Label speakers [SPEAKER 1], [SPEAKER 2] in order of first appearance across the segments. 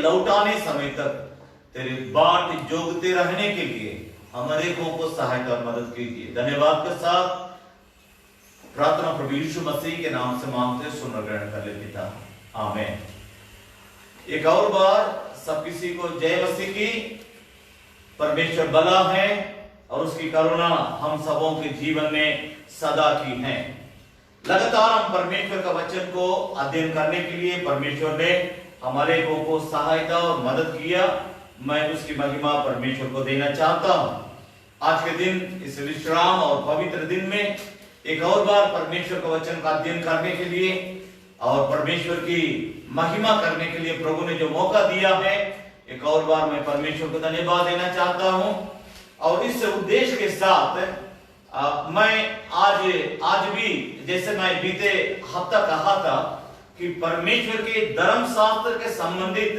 [SPEAKER 1] लौटाने समय तक तेरी बाट जोगते रहने के लिए हमारे को सहायता और मदद कीजिए। धन्यवाद के साथ प्रार्थना प्रभु यीशु मसीह के नाम से मांगते सुन ग्रहण कर ले पिता, आमीन। एक और बार सब किसी को जय मसीह की। परमेश्वर भला है और उसकी करुणा हम सबों के जीवन में सदा की है। लगातार हम परमेश्वर का वचन को अध्ययन करने के लिए परमेश्वर ने हमारे को सहायता और मदद किया। मैं उसकी महिमा परमेश्वर को देना चाहता हूं। आज के दिन इस विश्राम और पवित्र दिन में एक और बार परमेश्वर का वचन का अध्ययन करने के लिए और परमेश्वर की महिमा करने के लिए प्रभु ने जो मौका दिया है, एक और बार मैं परमेश्वर को धन्यवाद देना चाहता हूं। और इस उद्देश्य के साथ मैं आज भी जैसे मैं बीते हफ्ता कहा था कि परमेश्वर के धर्मशास्त्र के संबंधित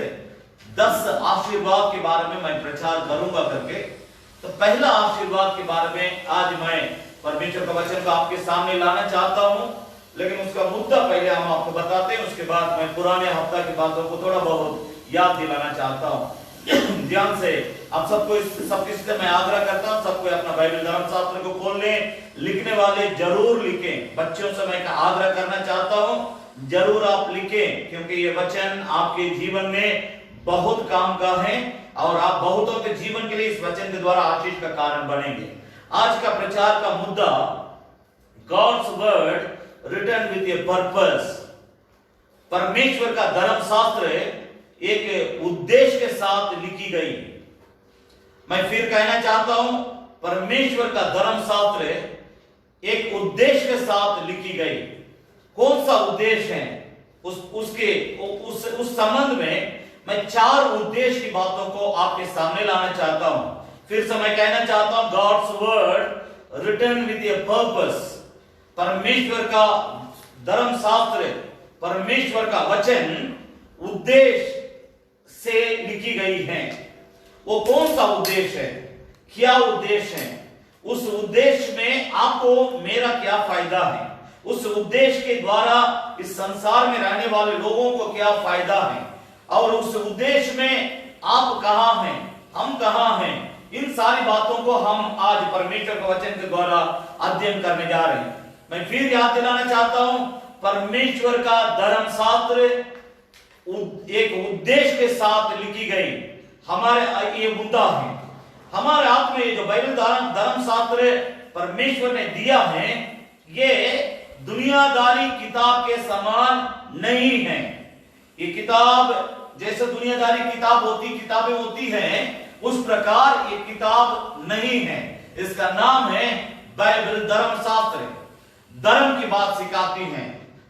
[SPEAKER 1] 10 आशीर्वाद के बारे में मैं प्रचार करूंगा करके। तो पहला आशीर्वाद के बारे में आज मैं परमेश्वर का वचन को आपके सामने लाना चाहता हूं, लेकिन उसका मुद्दा पहले हम आपको बताते हैं, उसके बाद मैं पुराने हफ्ता की बातों को थोड़ा बहुत याद दिलाना चाहता हूं। ध्यान से आप सबको सबके मैं आग्रह करता हूं, सबको अपना बाइबल धर्मशास्त्र को खोल लें। लिखने वाले जरूर लिखें। बच्चों से मैं आग्रह करना चाहता हूं, जरूर आप लिखें, क्योंकि ये वचन आपके जीवन में बहुत काम का है और आप बहुतों के जीवन के लिए इस वचन के द्वारा आशीष का कारण बनेंगे। आज का प्रचार का मुद्दा God's word written with a purpose. परमेश्वर का धर्मशास्त्र एक उद्देश्य के साथ लिखी गई। मैं फिर कहना चाहता हूं, परमेश्वर का धर्मशास्त्र एक उद्देश्य के साथ लिखी गई। कौन सा उद्देश्य है उस संबंध में मैं 4 उद्देश्य की बातों को आपके सामने लाना चाहता हूं। फिर से मैं कहना चाहता हूं, God's word written with a purpose. परमेश्वर का धर्मशास्त्र, परमेश्वर का वचन उद्देश्य से लिखी गई है। वो कौन सा उद्देश्य है, क्या उद्देश्य है, उस उद्देश्य में आपको मेरा क्या फायदा है, उस उद्देश्य के द्वारा इस संसार में रहने वाले लोगों को क्या फायदा है, और उस उद्देश्य में आप कहां हैं, हम कहां हैं, इन सारी बातों को हम आज परमेश्वर के वचन के द्वारा अध्ययन करने जा रहे हैं। मैं फिर याद दिलाना चाहता हूं, परमेश्वर का धर्मशास्त्र एक उद्देश्य के साथ लिखी गई हमारे ये मुद्दा है। हमारे हाथ में जो बाइबल धर्मशास्त्र परमेश्वर ने दिया है, ये दुनियादारी किताब के समान नहीं है। ये किताब जैसे दुनियादारी किताबें होती हैं, उस प्रकार ये किताब नहीं है। इसका नाम है बाइबल धर्मशास्त्र। धर्म की बात सिखाती है,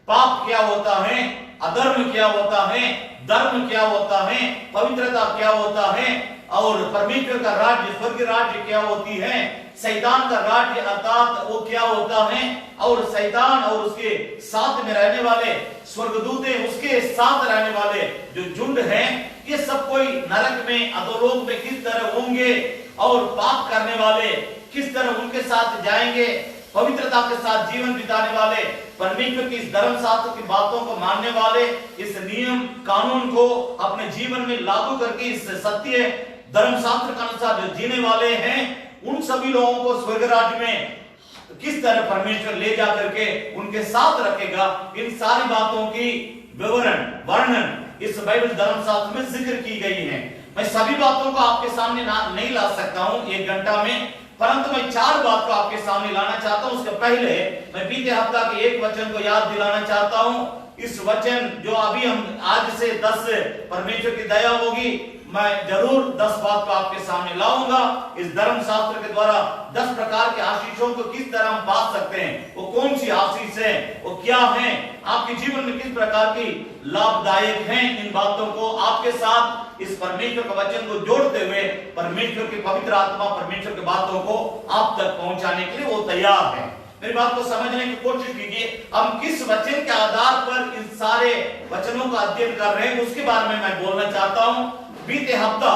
[SPEAKER 1] पाप क्या होता है, अधर्म क्या होता है, धर्म क्या होता है, पवित्रता क्या होता है, और परमेश्वर का राज्य, स्वर्ग राज्य क्या होती है, शैतान का राज्य अर्थात वो क्या होता है, और शैतान और उसके साथ में रहने वाले स्वर्गदूत, उसके साथ रहने वाले जो झुंड हैं, ये सब कोई नरक में, अधोलोक में किस तरह होंगे, और पाप करने वाले किस तरह उनके साथ जाएंगे, पवित्रता के साथ जीवन बिताने वाले, परमेश्वर की इस धर्मशास्त्र की बातों को मानने वाले, इस नियम कानून को अपने जीवन में लागू करके इस सत्य धर्मशास्त्र के अनुसार जो जीने वाले हैं, उन सभी लोगों को स्वर्ग राज्य में किस तरह परमेश्वर ले जा करके उनके साथ रखेगा, इन सारी बातों की वर्णन इस बाइबल धर्मशास्त्र में जिक्र की गई है। मैं सभी बातों को आपके सामने नहीं ला सकता हूं 1 घंटा में, परंतु मैं 4 बात को आपके सामने लाना चाहता हूं। उसके पहले मैं बीते हफ्ता के एक वचन को याद दिलाना चाहता हूं। इस वचन जो अभी हम आज से 10 परमेश्वर की दया होगी, मैं जरूर 10 बात को आपके सामने लाऊंगा। इस धर्मशास्त्र के द्वारा 10 प्रकार के आशीषों को किस तरह हम पा सकते हैं, वो कौन सी आशीष है, वो क्या है, आपके जीवन में किस प्रकार की लाभदायक हैं, इन बातों को आपके साथ इस परमेश्वर के वचन को जोड़ते हुए परमेश्वर की पवित्र आत्मा परमेश्वर की बातों को आप तक पहुंचाने के लिए वो तैयार है। मेरी बात को समझने की कोशिश कीजिए। हम किस वचन के आधार पर इन सारे वचनों का अध्ययन कर रहे हैं, उसके बारे में मैं बोलना चाहता हूं। बीते हफ्ता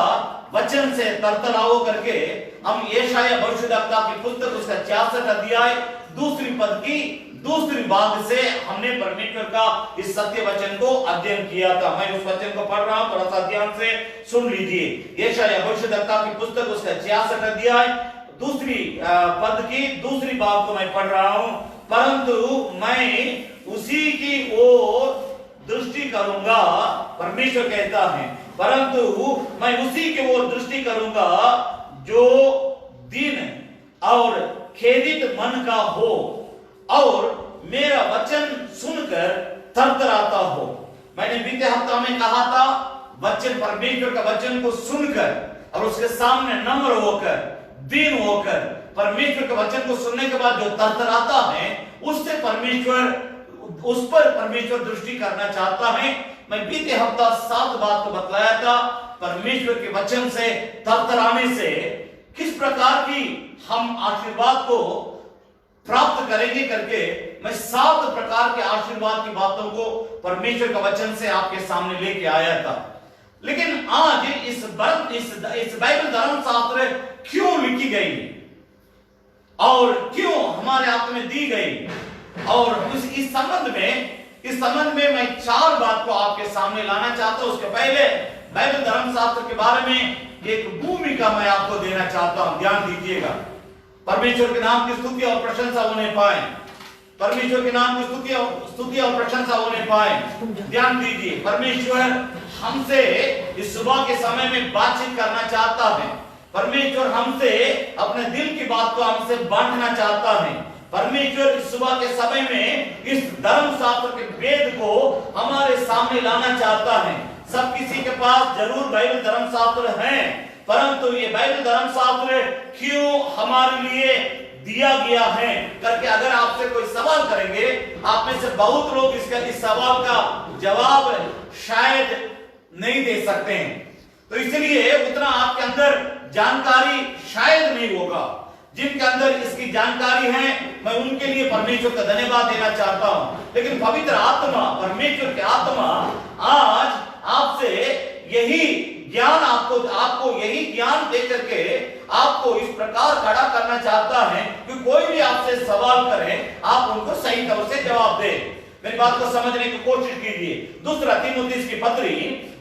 [SPEAKER 1] वचन से तरतराओ करके हम यशायाह भविष्यद्वक्ता की पुस्तक उसका 66 अध्याय दूसरी पद की दूसरी भाग से हमने परमेश्वर का इस सत्य वचन को अध्ययन किया था। मैं उस वचन को पढ़ रहा हूं, थोड़ा सा ध्यान से सुन लीजिए। यशायाह भविष्यद्वक्ता की पुस्तक उसका 66 अध्याय दूसरी पद की दूसरी भाग को मैं पढ़ रहा हूं। परंतु मैं उसी की ओर दृष्टि करूंगा, परमेश्वर कहता है, परंतु मैं उसी की ओर दृष्टि करूंगा जो दीन और खेदित मन का हो और मेरा वचन सुनकर थरथराता हो। मैंने बीते हफ्ता में कहा था, वचन परमेश्वर का वचन को सुनकर और उसके सामने नम्र होकर, दीन होकर, परमेश्वर के वचन को सुनने के बाद जो थरथराता है, उससे उस पर परमेश्वर दृष्टि करना चाहता है। मैं बीते हफ्ता 7 बात को बतलाया था, परमेश्वर के वचन से थरथराने से किस प्रकार की हम आशीर्वाद को प्राप्त करेंगे करके मैं 7 प्रकार के आशीर्वाद की बातों को परमेश्वर का वचन से आपके सामने लेके आया था। लेकिन आज इस बाइबल धर्मशास्त्र क्यों लिखी गई और क्यों हमारे हाथ में दी गई, और इस संबंध में मैं 4 बात को आपके सामने लाना चाहता हूं। उसके पहले बाइबल धर्मशास्त्र के बारे में एक भूमिका मैं आपको देना चाहता हूं, ध्यान दीजिएगा। परमेश्वर के नाम की स्तुति और प्रशंसा होने पाए, परमेश्वर के नाम की स्तुति और प्रशंसा होने पाए। ध्यान दीजिए, परमेश्वर हमसे इस सुबह के समय में बातचीत करना चाहता है। परमेश्वर हमसे अपने दिल की बात को हमसे बांटना चाहता है। परमेश्वर इस सुबह के समय में इस धर्मशास्त्र के वेद को हमारे सामने लाना चाहता है। सब किसी के पास जरूर बाइबल धर्मशास्त्र है, परंतु ये बाइबल धर्मशास्त्र क्यों हमारे लिए दिया गया है करके अगर आपसे कोई सवाल करेंगे, आप में से बहुत लोग इस सवाल का जवाब शायद नहीं दे सकते हैं। तो इसलिए उतना आपके अंदर जानकारी शायद नहीं होगा। जिनके अंदर इसकी जानकारी है, मैं उनके लिए परमेश्वर का धन्यवाद देना चाहता हूं। लेकिन पवित्र आत्मा, परमेश्वर की आत्मा आज आपसे यही ज्ञान आपको यही ज्ञान दे करके आपको इस प्रकार खड़ा करना चाहता है कि कोई भी आपसे सवाल करे, आप उनको सही तरह से जवाब दे। मेरी बात को समझने की कोशिश कीजिए। दूसरा तीमुथियुस की पत्री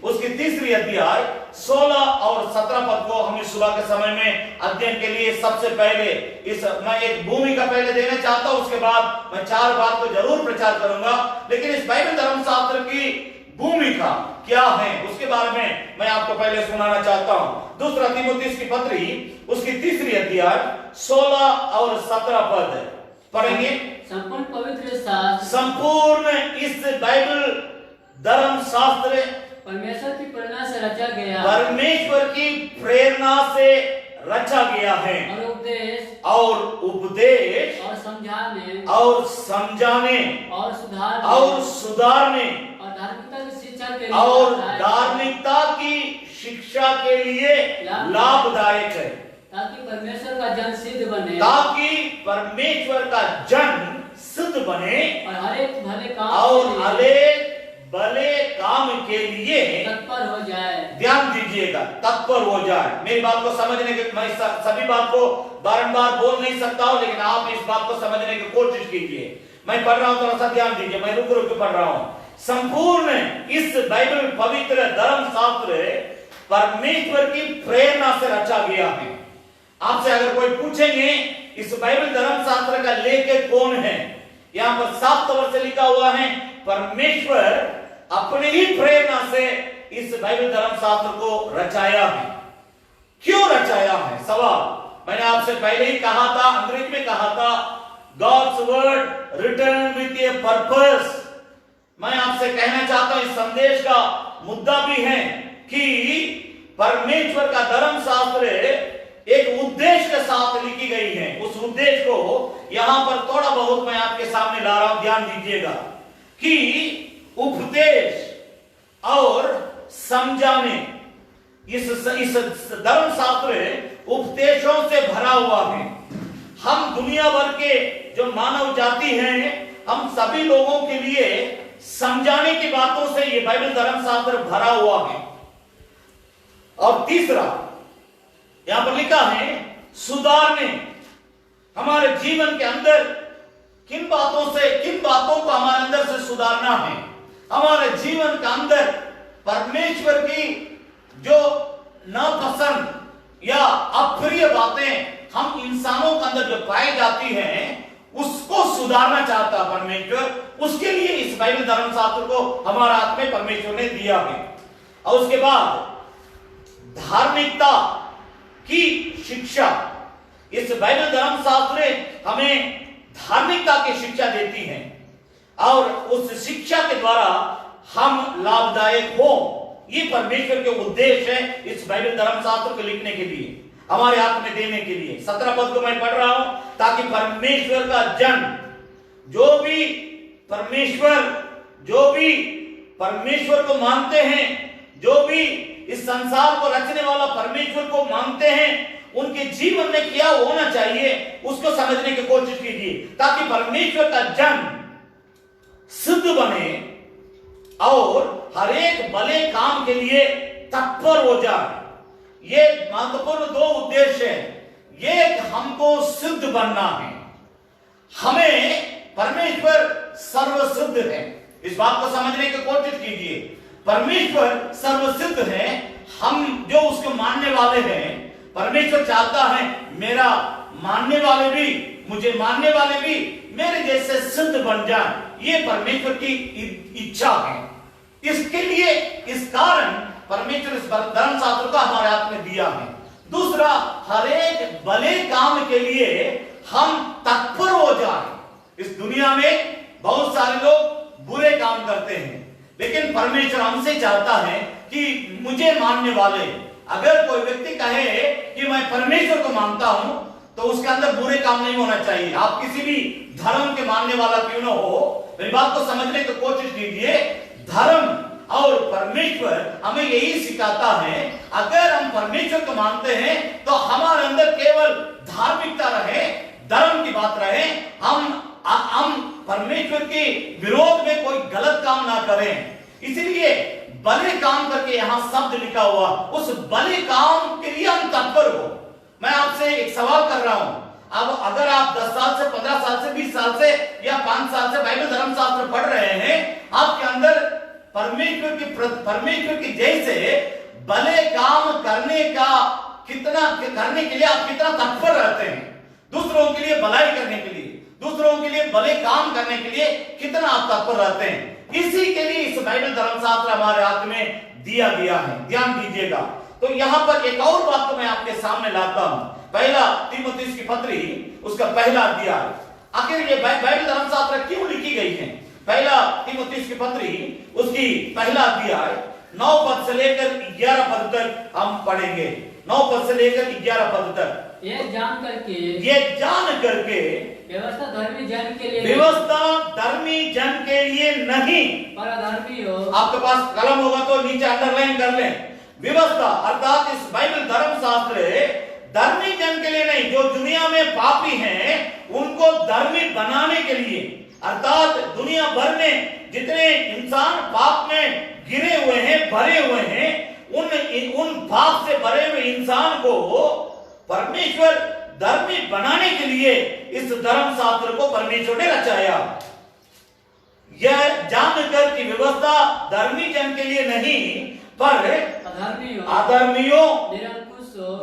[SPEAKER 1] उसकी 3री अध्याय 16 और 17 पद को हम इस सुबह के समय में अध्ययन के लिए सबसे पहले मैं एक भूमिका पहले देना चाहता हूं, उसके बाद मैं 4 बात को जरूर प्रचार करूंगा। लेकिन इस बाइबल धर्मशास्त्र की भूमिका क्या है उसके बारे में मैं आपको पहले सुनाना चाहता हूं। दूसरा तीमुथियुस की पत्री उसकी 3री अध्याय 16 और 17 पद पढ़ेंगे।
[SPEAKER 2] संपूर्ण पवित्र शास्त्र,
[SPEAKER 1] संपूर्ण इस बाइबल धर्म शास्त्र
[SPEAKER 2] परमेश्वर की प्रेरणा से रचा गया,
[SPEAKER 1] परमेश्वर की प्रेरणा से रचा गया है
[SPEAKER 2] और उपदेश
[SPEAKER 1] और
[SPEAKER 2] समझाने
[SPEAKER 1] और समझाने
[SPEAKER 2] और
[SPEAKER 1] सुधारने
[SPEAKER 2] और धार्मिकता की शिक्षा के लिए
[SPEAKER 1] और धार्मिकता की शिक्षा के लिए लाभदायक है,
[SPEAKER 2] ताकि परमेश्वर का जन सिद्ध बने,
[SPEAKER 1] ताकि परमेश्वर का जन सिद्ध बने
[SPEAKER 2] और हर एक भले काम के लिए तत्पर हो जाए।
[SPEAKER 1] ध्यान दीजिएगा, तत्पर हो जाए। मेरी बात को समझने के, मैं सभी बात को बारंबार बोल नहीं सकता हूं, लेकिन आप इस बात को समझने की कोशिश कीजिए। मैं पढ़ रहा हूं, थोड़ा सा ध्यान दीजिए, मैं रुक रुक पढ़ रहा हूं। संपूर्ण इस बाइबल पवित्र धर्म शास्त्र परमेश्वर की प्रेरणा से रचा गया है। आपसे अगर कोई पूछेंगे इस बाइबल धर्म शास्त्र का लेखक कौन है, यहां पर 7 तवर से लिखा हुआ है परमेश्वर अपनी ही प्रेरणा से इस बाइबल धर्म शास्त्र को रचाया है। क्यों रचाया है? सवाल मैंने आपसे पहले ही कहा था, अंग्रेजी में कहा था, God's word written with a purpose। मैं आपसे कहना चाहता हूं इस संदेश का मुद्दा भी है कि परमेश्वर का धर्म शास्त्र एक उद्देश्य के साथ लिखी गई है। उस उद्देश्य को यहां पर थोड़ा बहुत मैं आपके सामने ला रहा हूं, ध्यान दीजिएगा कि उपदेश और समझाने, इस धर्म शास्त्र उपदेशों से भरा हुआ है। हम दुनिया भर के जो मानव जाति हैं, हम सभी लोगों के लिए समझाने की बातों से यह बाइबल धर्म शास्त्र भरा हुआ है। और तीसरा यहां पर लिखा है सुधारने, हमारे जीवन के अंदर किन बातों को हमारे अंदर से सुधारना है। हमारे जीवन के अंदर परमेश्वर की जो नापसंद या अप्रिय बातें हम इंसानों के अंदर जो पाई जाती हैं, उसको सुधारना चाहता परमेश्वर। उसके लिए इस बाइबल धर्म शास्त्र को हमारे हाथ में परमेश्वर ने दिया है। और उसके बाद धार्मिकता की शिक्षा, इस बाइबल धर्म शास्त्र हमें धार्मिकता की शिक्षा देती है और उस शिक्षा के द्वारा हम लाभदायक हो, ये परमेश्वर के उद्देश्य है इस बाइबल धर्म शास्त्र को लिखने के लिए, हमारे हाथ में देने के लिए। 17 पद को मैं पढ़ रहा हूं, ताकि परमेश्वर का जन जो भी परमेश्वर को मानते हैं, जो भी इस संसार को रचने वाला परमेश्वर को मानते हैं, उनके जीवन में क्या होना चाहिए उसको समझने की कोशिश कीजिए, ताकि परमेश्वर का जन सिद्ध बने और हर एक भले काम के लिए तत्पर हो जाए। ये महत्वपूर्ण 2 उद्देश्य हैं। ये हमको सिद्ध बनना है, हमें परमेश्वर सर्वसिद्ध है। इस बात को समझने की कोशिश कीजिए, परमेश्वर सर्वसिद्ध है। हम जो उसको मानने वाले हैं, परमेश्वर चाहता है मेरा मानने वाले भी, मुझे मानने वाले भी मेरे जैसे सिद्ध बन जाए। ये परमेश्वर की इच्छा है। इसके लिए इस कारण परमेश्वर इस धर्म शास्त्र का हमारे हाथ में दिया है। दूसरा, हर एक भले काम के लिए हम तत्पर हो जाए। इस दुनिया में बहुत सारे लोग बुरे काम करते हैं, लेकिन परमेश्वर हमसे चाहता है कि मुझे मानने वाले, अगर कोई व्यक्ति कहे कि मैं परमेश्वर को मानता हूं, तो उसके अंदर बुरे काम नहीं होना चाहिए। आप किसी भी धर्म के मानने वाला क्यों ना हो, मेरी बात को समझने की कोशिश कीजिए। धर्म और परमेश्वर हमें यही सिखाता है, अगर हम परमेश्वर को मानते हैं तो हमारे अंदर केवल धार्मिकता रहे, धर्म की बात रहे, हम परमेश्वर के विरोध में कोई गलत काम ना करें। इसलिए भले काम करके यहां शब्द लिखा हुआ, उस भले काम के लिए हम तत्पर हो। मैं आपसे एक सवाल कर रहा हूं, अब अगर आप 10 साल से, 15 साल से, 20 साल से या 5 साल से बाइबल धर्मशास्त्र पढ़ रहे हैं, आपके अंदर परमेश्वर की जैसे भले काम करने के लिए आप कितना तत्पर रहते हैं, दूसरों के लिए भलाई करने के लिए, दूसरों के लिए भले काम करने के लिए कितना आप तत्पर रहते हैं। इसी के लिए इस बाइबल धर्मशास्त्र हमारे हाथ में दिया गया है, ध्यान दीजिएगा। तो यहाँ पर एक और बात को मैं आपके सामने लाता हूं। पहला तीमुथियुस की पत्री उसका पहला अध्याय, आखिर ये बाइबल धर्मशास्त्र क्यों लिखी गई है? पहला तीमुथियुस की पत्री उसकी पहला अध्याय 9 पद से लेकर 11 पद तक हम पढ़ेंगे। 9 पद से लेकर 11 पद तक।
[SPEAKER 2] ये जान करके
[SPEAKER 1] व्यवस्था धर्मी जन के लिए नहीं,
[SPEAKER 2] पर अधर्मी हो।
[SPEAKER 1] आपके पास कलम होगा तो नीचे अंडरलाइन कर लें। व्यवस्था अर्थात इस बाइबल धर्मशास्त्र धर्मी जन के लिए नहीं, जो दुनिया में पापी हैं उनको धर्मी बनाने के लिए, अर्थात दुनिया भर में जितने इंसान पाप में गिरे हुए हैं, भरे हुए हैं, उन पाप से भरे हुए इंसान को परमेश्वर धर्मी बनाने के लिए इस धर्मशास्त्र को परमेश्वर ने रचाया। यह जानकर कि व्यवस्था धर्मी जन के लिए नहीं, पर अधर्मियों,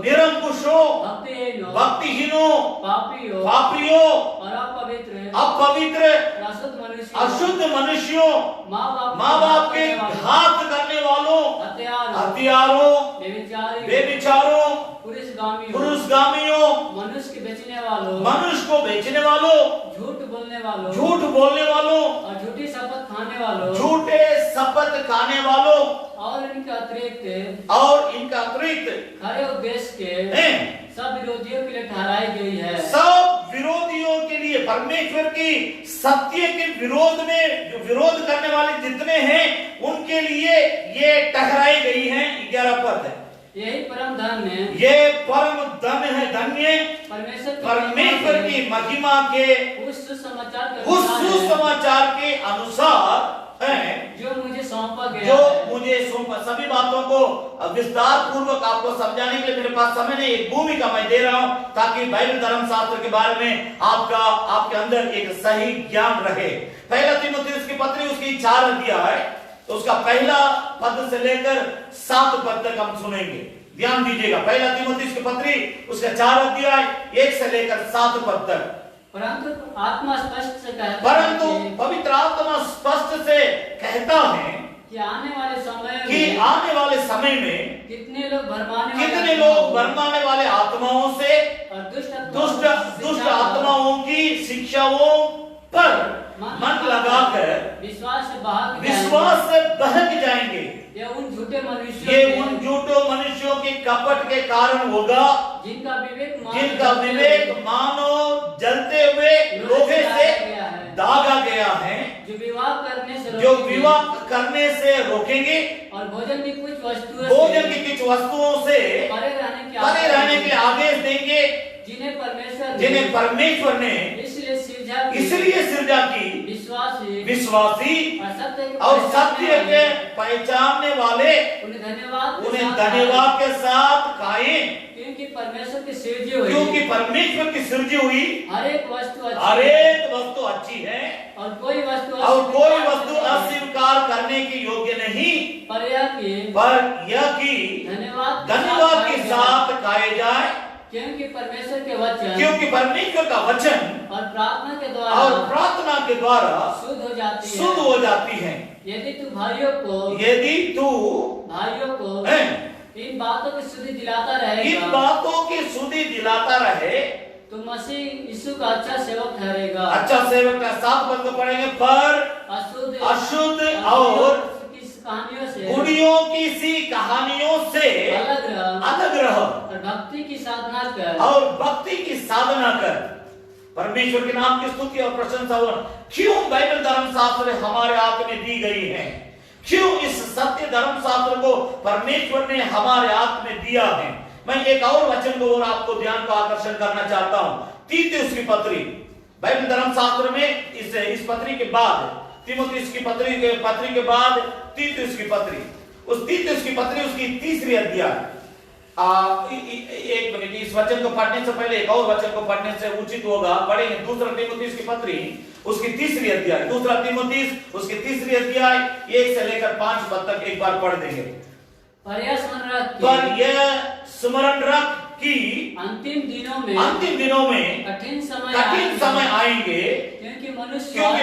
[SPEAKER 1] निरंकुशों, भक्तिहीनों, पापियों और अपवित्र, अशुद्ध मनुष्यों, माँ बाप के घात करने वालों, हत्यारों, बेविचारों, पुरुषगामियों,
[SPEAKER 2] मनुष्य
[SPEAKER 1] को बेचने वालों, झूठ बोलने वालों,
[SPEAKER 2] और झूठी शपथ खाने वालों,
[SPEAKER 1] झूठे शपथ खाने वालों,
[SPEAKER 2] और इनका अतिरिक्त खरे उपदेश के सब विरोधियों के लिए ठहराई गई है।
[SPEAKER 1] सब विरोधियों के लिए, परमेश्वर की सत्य के विरोध में जो विरोध करने वाले जितने हैं उनके लिए ये ठहराई गई है। 11 पद है।
[SPEAKER 2] यही परम धन है,
[SPEAKER 1] ये परम धन है, धन्य परमेश्वर की महिमा के
[SPEAKER 2] उस
[SPEAKER 1] सुसमाचार के अनुसार है
[SPEAKER 2] जो मुझे सौंपा गया,
[SPEAKER 1] सभी बातों को विस्तार पूर्वक आपको समझाने के लिए मेरे पास समय नहीं, एक भूमिका मैं दे रहा हूं ताकि बाइबल धर्मशास्त्र के बारे में आपके अंदर एक सही ज्ञान रहे। पहला तीमुथियुस की पत्री उसकी 4 अध्याय, तो उसका पहला पद से लेकर 7 पद तक हम सुनेंगे, ध्यान दीजिएगा। पहला तीमुथियुस की पत्री उसका 4 अध्याय 1 से लेकर 7 पद तक।
[SPEAKER 2] परंतु
[SPEAKER 1] पवित्र आत्मा स्पष्ट से कहता है
[SPEAKER 2] कि आने वाले समय में कितने लोग
[SPEAKER 1] भरमाने वाले आत्माओं से और दुष्ट आत्माओं की शिक्षाओं पर मन लगाकर विश्वास से बहक जाएंगे।
[SPEAKER 2] ये उन झूठे
[SPEAKER 1] मनुष्यों के कपट के कारण होगा जिनका विवेक मानो जलते हुए लोहे से दागा गया है, जो विवाह करने से रोकेंगे
[SPEAKER 2] और भोजन की कुछ
[SPEAKER 1] वस्तुओं से परे रहने के लिए आदेश देंगे, जिन्हें परमेश्वर ने इसलिए सृजा की विश्वासी और सत्य के पहचानने वाले, उन्हें धन्यवाद के साथ कायम,
[SPEAKER 2] क्योंकि परमेश्वर
[SPEAKER 1] की सृजी हुई
[SPEAKER 2] हर एक
[SPEAKER 1] वस्तु अच्छी है
[SPEAKER 2] और कोई
[SPEAKER 1] वस्तु अस्वीकार करने की योग्य नहीं,
[SPEAKER 2] पर
[SPEAKER 1] यह कि धन्यवाद के साथ खाए जाए,
[SPEAKER 2] क्योंकि परमेश्वर
[SPEAKER 1] का वचन
[SPEAKER 2] और प्रार्थना के द्वारा
[SPEAKER 1] शुद्ध हो जाती है।
[SPEAKER 2] यदि तू भाइयों को इन बातों की शुद्धि दिलाता रहे तो मसीह यीशु का अच्छा सेवक ठहरेगा।
[SPEAKER 1] 7 पद को पढ़ेंगे। पर अशुद्ध और गुड़ियों की सी कहानियों से अलग रहो
[SPEAKER 2] और भक्ति की साधना कर
[SPEAKER 1] परमेश्वर के नाम की स्तुति और प्रशंसा हो। क्यों बाइबल धर्मशास्त्र हमारे हाथ में दी गई है? क्यों इस सत्य धर्मशास्त्र को परमेश्वर ने हमारे हाथ में दिया है? मैं एक और वचन को और आपको ध्यान को आकर्षण करना चाहता हूं। तीमुथियुस की पत्री, बाइबल धर्मशास्त्र में इस पत्री के बाद तीमुथियुस की पत्री के बाद तीमुथियुस की पत्री, उस तीमुथियुस की पत्री उसकी 3री अध्याय एक मिनट, इस वचन को पढ़ने से पहले एक और वचन को पढ़ने से उचित होगा। पढ़ेंगे दूसरा तीमुथियुस की पत्री उसकी तीसरी अध्याय, दूसरा तीमुथियुस उसकी तीसरी अध्याय 1 से लेकर 5 पद तक एक बार पढ़ देंगे।
[SPEAKER 2] पर यह
[SPEAKER 1] स्मरण रख कि
[SPEAKER 2] अंतिम
[SPEAKER 1] दिनों में
[SPEAKER 2] कठिन
[SPEAKER 1] समय आएंगे, क्योंकि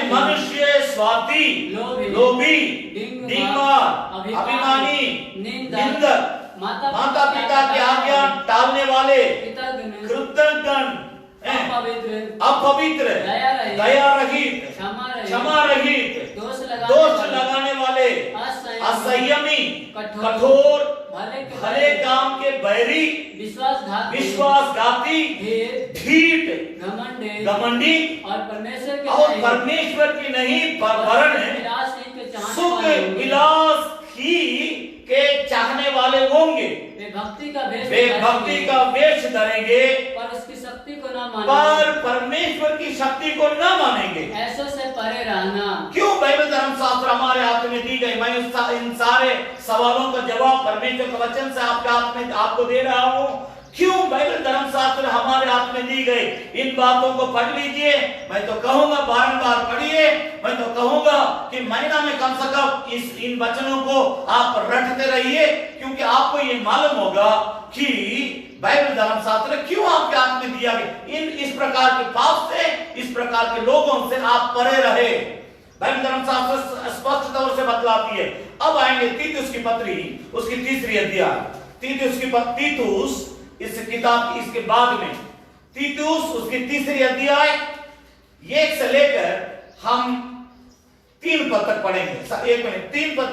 [SPEAKER 1] मनुष्य स्वार्थी, लोभी, डिंगमार, अभिमानी, निंदक, माता पिता की आज्ञा टालने वाले, कृतज्ञ, अपवित्र, दया रहित, क्षमा रहित, दोष लगाने वाले, असंयमी, कठोर, भले काम के बैरी, विश्वासघाती, ढीठ, घमंडी और परमेश्वर की नहीं वरन सुख विलास ही के चाहने वाले होंगे। वे भक्ति का वेश धरेंगे,
[SPEAKER 2] पर उसकी शक्ति को न मानेंगे,
[SPEAKER 1] पर परमेश्वर की शक्ति को न मानेंगे।
[SPEAKER 2] ऐसों से परे रहना।
[SPEAKER 1] क्यों बाइबल धर्मशास्त्र हमारे हाथ में दी गई? मैं इन सारे सवालों का जवाब परमेश्वर के वचन से आपके हाथ में आपको दे रहा हूँ। क्यों बाइबल धर्मशास्त्र हमारे हाथ में दी गई? इन बातों को पढ़ लीजिए। मैं तो कहूंगा बारंबार पढ़िए। मैं तो कहूंगा कि महीना में कम से कम इन वचनों को आप रटते रहिए, क्योंकि आपको ये मालूम होगा कि बाइबल धर्मशास्त्र क्यों आपके हाथ में दिया गया। इस प्रकार के पाप से, इस प्रकार के लोगों से आप परे रहे। बाइबल धर्मशास्त्र स्पष्ट तौर से बतलाती है। अब आएंगे तीतुस की पत्री उसकी तीसरी अध्याय, तीतुस इस किताब इसके बाद में तीतुस उसकी तीसरी अध्याय 1 से लेकर हम 3 पद तक पढ़ेंगे। 1 मिनट,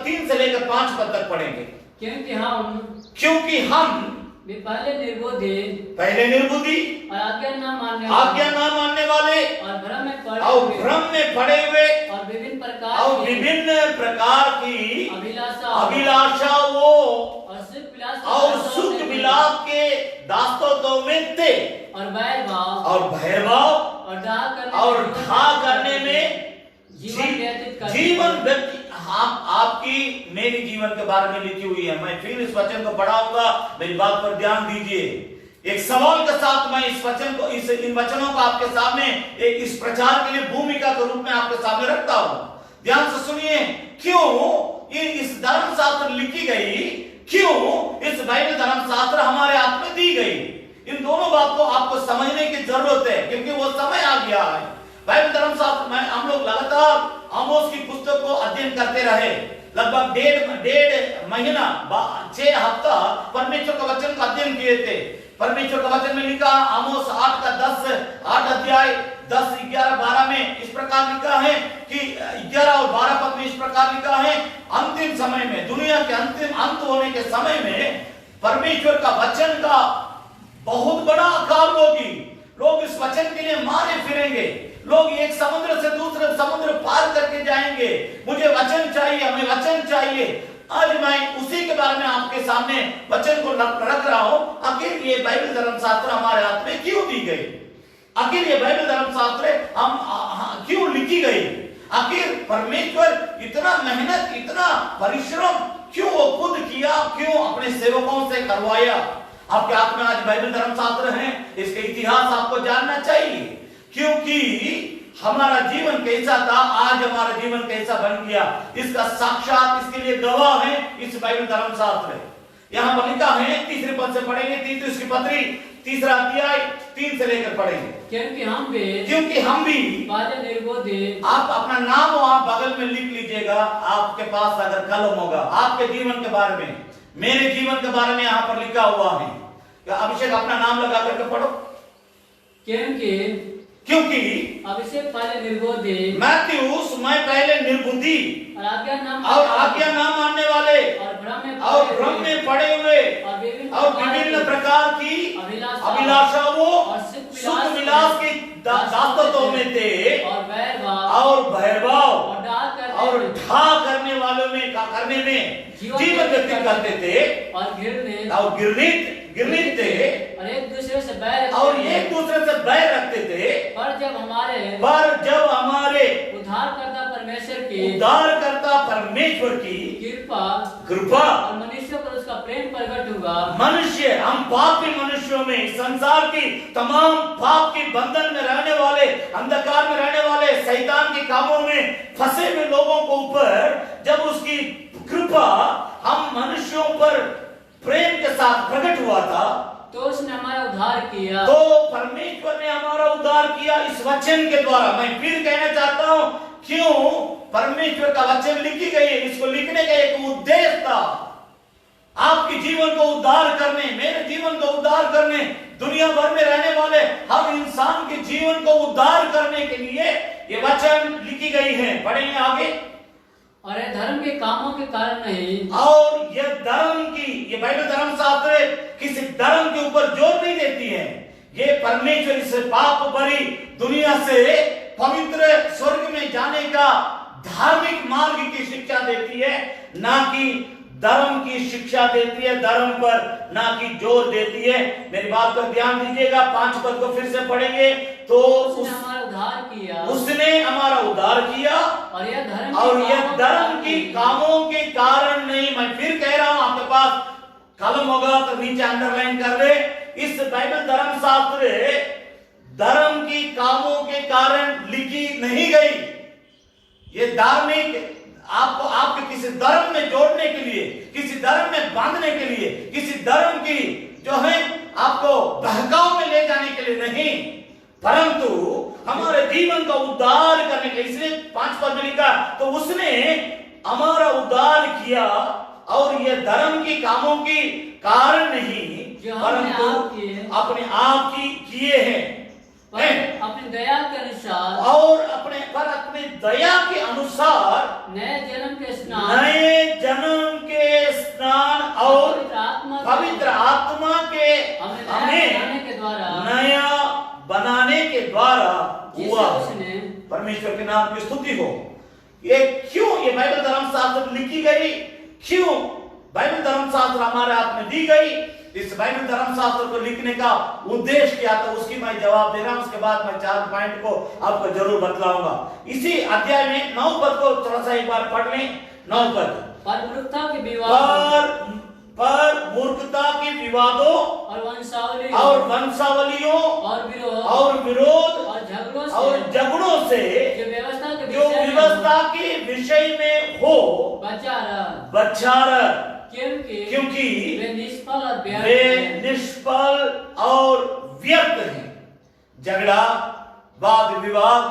[SPEAKER 1] 3 से लेकर 5 पद तक पढ़ेंगे। क्योंकि हम
[SPEAKER 2] पहले
[SPEAKER 1] निर्बुद्धि
[SPEAKER 2] और आज्ञा
[SPEAKER 1] न मानने वाले
[SPEAKER 2] और
[SPEAKER 1] भ्रम में पड़े हुए
[SPEAKER 2] और
[SPEAKER 1] विभिन्न प्रकार की अभिलाषा और सुख विलास के दास्तों में थे,
[SPEAKER 2] और
[SPEAKER 1] भयभाव और ढा करने में जीवन व्यतीत। आपकी मेरी जीवन के बारे में लिखी हुई है। मैं फिर इस वचन को पढ़ाऊंगा, मेरी बात पर ध्यान दीजिए। एक सवाल के साथ मैं इस वचन को इन वचनों को आपके सामने एक इस प्रचार के लिए भूमिका के रूप में आपके सामने रखता हूं। ध्यान से सुनिए, क्यों इस धर्मशास्त्र लिखी गई, क्यों इस बाइबल धर्मशास्त्र हमारे हाथ में दी गई। इन दोनों बात को आपको समझने की जरूरत है, क्योंकि वो समय आ गया है। बाइबल धर्मशास्त्र में हम लोग लगातार आमोस की पुस्तक को अध्ययन करते रहे। लगभग डेढ़ महीना 6 हफ्ता परमेश्वर का वचन का अध्ययन किए थे। परमेश्वर का वचन में लिखा, आमोस 8 अध्याय 10, 11, 12 में इस प्रकार लिखा है कि 11 और 12 पद में इस प्रकार लिखा है, अंतिम समय में, दुनिया के अंत होने के समय में परमेश्वर का वचन का बहुत बड़ा अकाल होगी। लोग इस वचन के लिए मारे फिरेंगे। लोग एक समुद्र से दूसरे समुद्र पार करके जाएंगे। मुझे वचन चाहिए, हमें वचन चाहिए। आज मैं उसी के बारे में आपके सामने वचन को रख रहा हूं। आखिर ये बाइबल धर्मशास्त्र हमारे हाथ में क्यों दी गई? आखिर ये बाइबल धर्मशास्त्र हम क्यों लिखी गई? आखिर परमेश्वर इतना मेहनत, इतना परिश्रम क्यों वो खुद किया, क्यों अपने सेवकों से करवाया? आपके हाथ में आज बाइबल धर्मशास्त्र है, इसके इतिहास आपको जानना चाहिए। क्योंकि हमारा जीवन कैसा था, आज हमारा जीवन कैसा बन गया, इसका साक्षात इसके लिए गवाह है इस बाइबल धर्मशास्त्र। यहाँ पर लिखा है, तीसरे पद से पढ़ेंगे, तीतुस की पत्री 3 अध्याय 3 से लेकर पढ़ेंगे। क्योंकि हम भी आप अपना नाम वहां बगल में लिख लीजिएगा। आपके पास अगर कलम होगा, आपके जीवन के बारे में, मेरे जीवन के बारे में यहाँ पर लिखा हुआ है। क्या अभिषेक अपना नाम लगा करके पढ़ो। क्योंकि
[SPEAKER 2] अभिषेक पहले निर्बोध,
[SPEAKER 1] मैथ्यूस मैं पहले निर्बुद्धि
[SPEAKER 2] और आज्ञा
[SPEAKER 1] ना मानने वाले और भ्रम में पड़े हुए और विभिन्न प्रकार की अभिलाषाओं और सुख विलास के दास्तों में थे, और भयभाव और ढा करने वालों में जीवन व्यतीत करते थे, और घृणित थे,
[SPEAKER 2] और एक दूसरे से
[SPEAKER 1] बैर रखते थे।
[SPEAKER 2] पर जब हमारे उद्धारकर्ता परमेश्वर की
[SPEAKER 1] कृपा
[SPEAKER 2] और मनुष्य पर उसका प्रेम प्रकट हुआ।
[SPEAKER 1] मनुष्य, हम पापी मनुष्यों में, संसार की तमाम पाप के बंधन में रहने वाले, अंधकार में रहने वाले, शैतान के कामों में फंसे हुए लोगों को ऊपर जब उसकी कृपा हम मनुष्यों पर प्रेम के साथ प्रकट हुआ था,
[SPEAKER 2] तो उसने हमारा उद्धार किया।
[SPEAKER 1] तो परमेश्वर ने हमारा उद्धार किया इस वचन के द्वारा। मैं फिर कहना चाहता हूं, क्यों परमेश्वर का वचन लिखी गई है, इसको लिखने का एक उद्देश्य था, आपके जीवन को उद्धार करने, मेरे जीवन को उद्धार करने, दुनिया भर में रहने वाले हर इंसान के जीवन को उद्धार करने के लिए ये वचन लिखी गई है। पढ़ेंगे आगे।
[SPEAKER 2] और ये धर्म के कामों के कारण नहीं,
[SPEAKER 1] और यह धर्म की, ये बाइबल धर्म शास्त्र किसी धर्म के ऊपर जोर नहीं देती है। ये परमेश्वर इस पाप भरी दुनिया से पवित्र स्वर्ग में जाने का धार्मिक मार्ग की शिक्षा देती है, ना कि धर्म की शिक्षा देती है, धर्म पर ना कि जोर देती है। मेरी बात पर ध्यान दीजिएगा। 5 पद को फिर से पढ़ेंगे। तो
[SPEAKER 2] उसने हमारा उद्धार किया,
[SPEAKER 1] उसने हमारा उद्धार किया,
[SPEAKER 2] और
[SPEAKER 1] यह धर्म की कामों के कारण नहीं। मैं फिर कह रहा हूं, आपके पास कलम होगा तो नीचे अंडरलाइन कर ले। इस बाइबल धर्म शास्त्र धर्म की कामों के कारण लिखी नहीं गई। ये धार्मिक आपको आपके किसी धर्म में जोड़ने के लिए, किसी धर्म में बांधने के लिए, किसी धर्म की जो है आपको बहकाव में ले जाने के लिए नहीं, परंतु हमारे जीवन का उद्धार करने के लिए। इसलिए 5 पद में लिखा, तो उसने हमारा उद्धार किया, और यह धर्म की कामों की कारण नहीं, परंतु अपने आप की किए हैं,
[SPEAKER 2] अपनी दया के अनुसार,
[SPEAKER 1] और अपने दया के अनुसार
[SPEAKER 2] नए जन्म के स्नान और
[SPEAKER 1] पवित्र आत्मा के हमें नया बनाने के द्वारा हुआ। परमेश्वर के नाम की स्तुति हो। ये क्यों ये बाइबल धर्म शास्त्र लिखी गई, क्यों बाइबल धर्म शास्त्र हमारे हाथ में दी गई, इस बाइबल धर्म शास्त्र को लिखने का उद्देश्य क्या था, उसकी मैं जवाब दे रहा हूं। उसके बाद मैं 4 पॉइंट को आपको जरूर बतलाऊंगा। इसी अध्याय में 9 पद को थोड़ा सा एक बार पढ़ लें। 9 पद,
[SPEAKER 2] पर मूर्खता के
[SPEAKER 1] विवादों और वंशावलियों और विरोध और झगड़ों से जो व्यवस्था के विषय में हो बचा रह, क्योंकि वे निष्फल और व्यर्थ हैं। झगड़ा, वाद विवाद,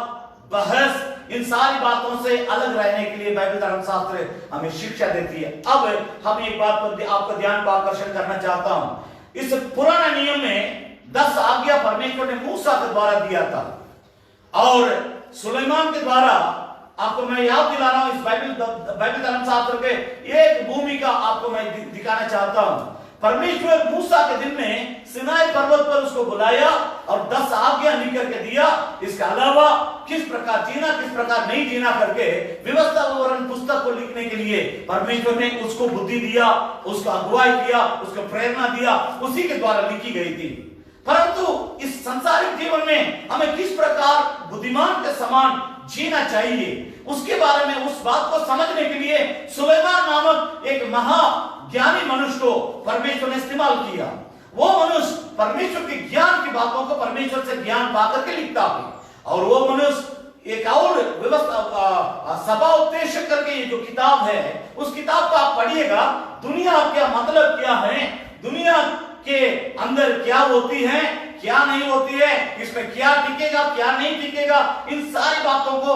[SPEAKER 1] बहस, इन सारी बातों से अलग रहने के लिए बाइबल धर्म शास्त्र हमें शिक्षा देती है। अब हम एक बात पर आपका ध्यान को आकर्षण करना चाहता हूं। इस पुराने नियम में 10 आज्ञा परमेश्वर ने मूसा के द्वारा दिया था, और सुलेमान के द्वारा, आपको मैं याद दिला रहा हूं इस बाइबल धर्म शास्त्र के एक भूमिका आपको मैं दिखाना चाहता हूं। परमेश्वर मूसा के दिन में सिनाई पर्वत पर उसको बुलाया और 10 आज्ञा लिख करके दिया। इसके अलावा किस प्रकार जीना, किस प्रकार नहीं जीना करके व्यवस्था विवरण पुस्तक को लिखने के लिए परमेश्वर ने उसको बुद्धि दिया, उसको अगुवाई किया, उसको प्रेरणा दिया, उसी के द्वारा लिखी गई थी। परंतु इस संसारिक जीवन में हमें किस प्रकार बुद्धिमान के समान जीना चाहिए, उसके बारे में, उस बात को समझने के लिए सुलेमान नामक एक महाज्ञानी मनुष्य को परमेश्वर ने इस्तेमाल किया। वो मनुष्य परमेश्वर के ज्ञान की बातों को परमेश्वर से ज्ञान पाकर के लिखता है, और वो मनुष्य एक और व्यवस्था सभा उपदेशक करके ये जो किताब है, उस किताब को आप पढ़िएगा। दुनिया क्या मतलब क्या है, दुनिया के अंदर क्या होती है, क्या नहीं होती है, इसमें क्या टिकेगा, क्या नहीं टिकेगा, इन सारी बातों को,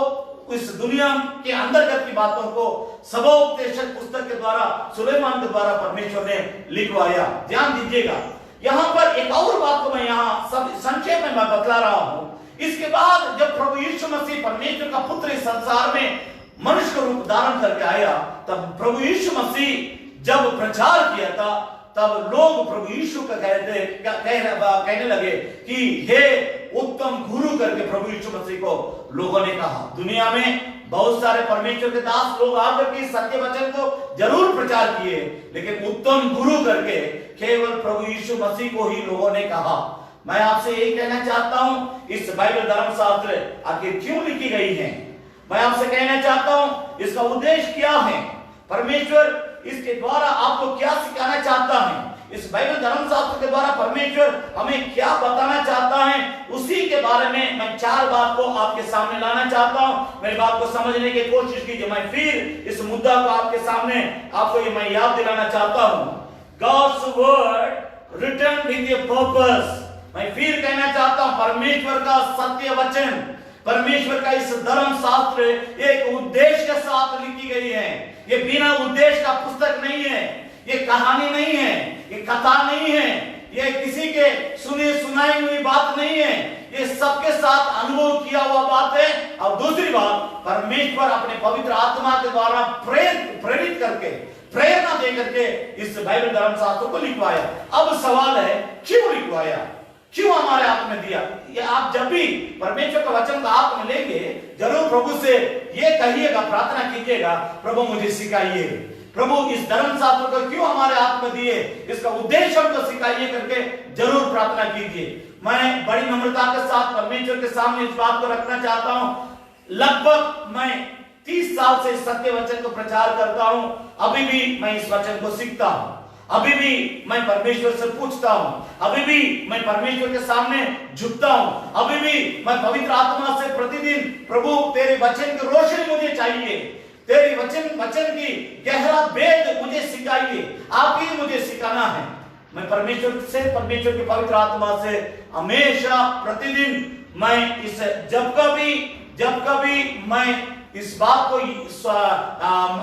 [SPEAKER 1] इस दुनिया के अंतर्गत की बातों को सभोपदेशक पुस्तक के द्वारा, सुलेमान के द्वारा परमेश्वर ने लिखवाया। ध्यान दीजिएगा, यहां पर एक और बात को मैं यहां सब संक्षेप में मैं बतला रहा हूं। इसके बाद जब प्रभु यीशु मसीह परमेश्वर का पुत्र इस संसार में मनुष्य का रूप धारण करके आया, तब प्रभु यीशु मसीह जब प्रचार किया था, तब लोग प्रभु यीशु का कहने लगे कि हे उत्तम गुरु करके प्रभु यीशु मसीह को लोगों ने कहा। दुनिया में बहुत सारे परमेश्वर के दास लोग आकर के सत्य वचन को जरूर प्रचार किए, लेकिन उत्तम गुरु करके केवल प्रभु यीशु मसीह को ही लोगों ने कहा। मैं आपसे यही कहना चाहता हूं, इस बाइबल धर्म शास्त्र आखिर क्यों लिखी गई है, मैं आपसे कहना चाहता हूं इसका उद्देश्य क्या है। परमेश्वर इसके द्वारा आपको क्या सिखाना चाहता है, इस बाइबल धर्मशास्त्र के द्वारा परमेश्वर हमें क्या बताना चाहता है, उसी के बारे में मैं 4 बात को आपके सामने लाना चाहता हूं। मेरी बात को समझने की कोशिश कीजिए। मैं फिर इस मुद्दा को आपके सामने आपको ये मैं याद दिलाना चाहता हूं। God's word written with a purpose। मैं फिर कहना चाहता हूं, परमेश्वर का सत्य वचन, परमेश्वर का इस धर्मशास्त्र एक उद्देश्य के साथ लिखी गई है। ये बिना उद्देश्य का पुस्तक नहीं है, ये कहानी नहीं है, ये कथा नहीं है, ये किसी के सुनी सुनाई हुई बात नहीं है, ये सबके साथ अनुभव किया हुआ बात है। और दूसरी बात, परमेश्वर अपने पवित्र आत्मा के द्वारा प्रेरित करके, प्रेरणा दे करके इस बाइबल धर्मशास्त्र को लिखवाया। अब सवाल है, क्यों लिखवाया, क्यों हमारे हाथ में दिया? ये आप जब भी परमेश्वर का वचन का हाथ में लेंगे, जरूर प्रभु से ये कहिएगा, प्रार्थना कीजिएगा, प्रभु मुझे सिखाइए, प्रभु इस धर्मशास्त्र को क्यों हमारे हाथ में दिए, इसका उद्देश्य हमको सिखाइए करके जरूर प्रार्थना कीजिए। मैं बड़ी नम्रता के साथ परमेश्वर के सामने इस बात को रखना चाहता हूं। लगभग मैं 30 साल से सत्य वचन को प्रचार करता हूं। अभी भी मैं इस वचन को सीखता हूं, अभी भी मैं परमेश्वर से पूछता हूं, अभी भी मैं परमेश्वर के सामने झुकता हूं, अभी भी मैं पवित्र आत्मा से प्रतिदिन, प्रभु तेरे वचन की रोशनी मुझे चाहिए, तेरी वचन की गहरा भेद मुझे सिखाइए, आप ही मुझे सिखाना है। मैं परमेश्वर से, परमेश्वर की पवित्र आत्मा से हमेशा प्रतिदिन मैं इस जब कभी मैं इस बात को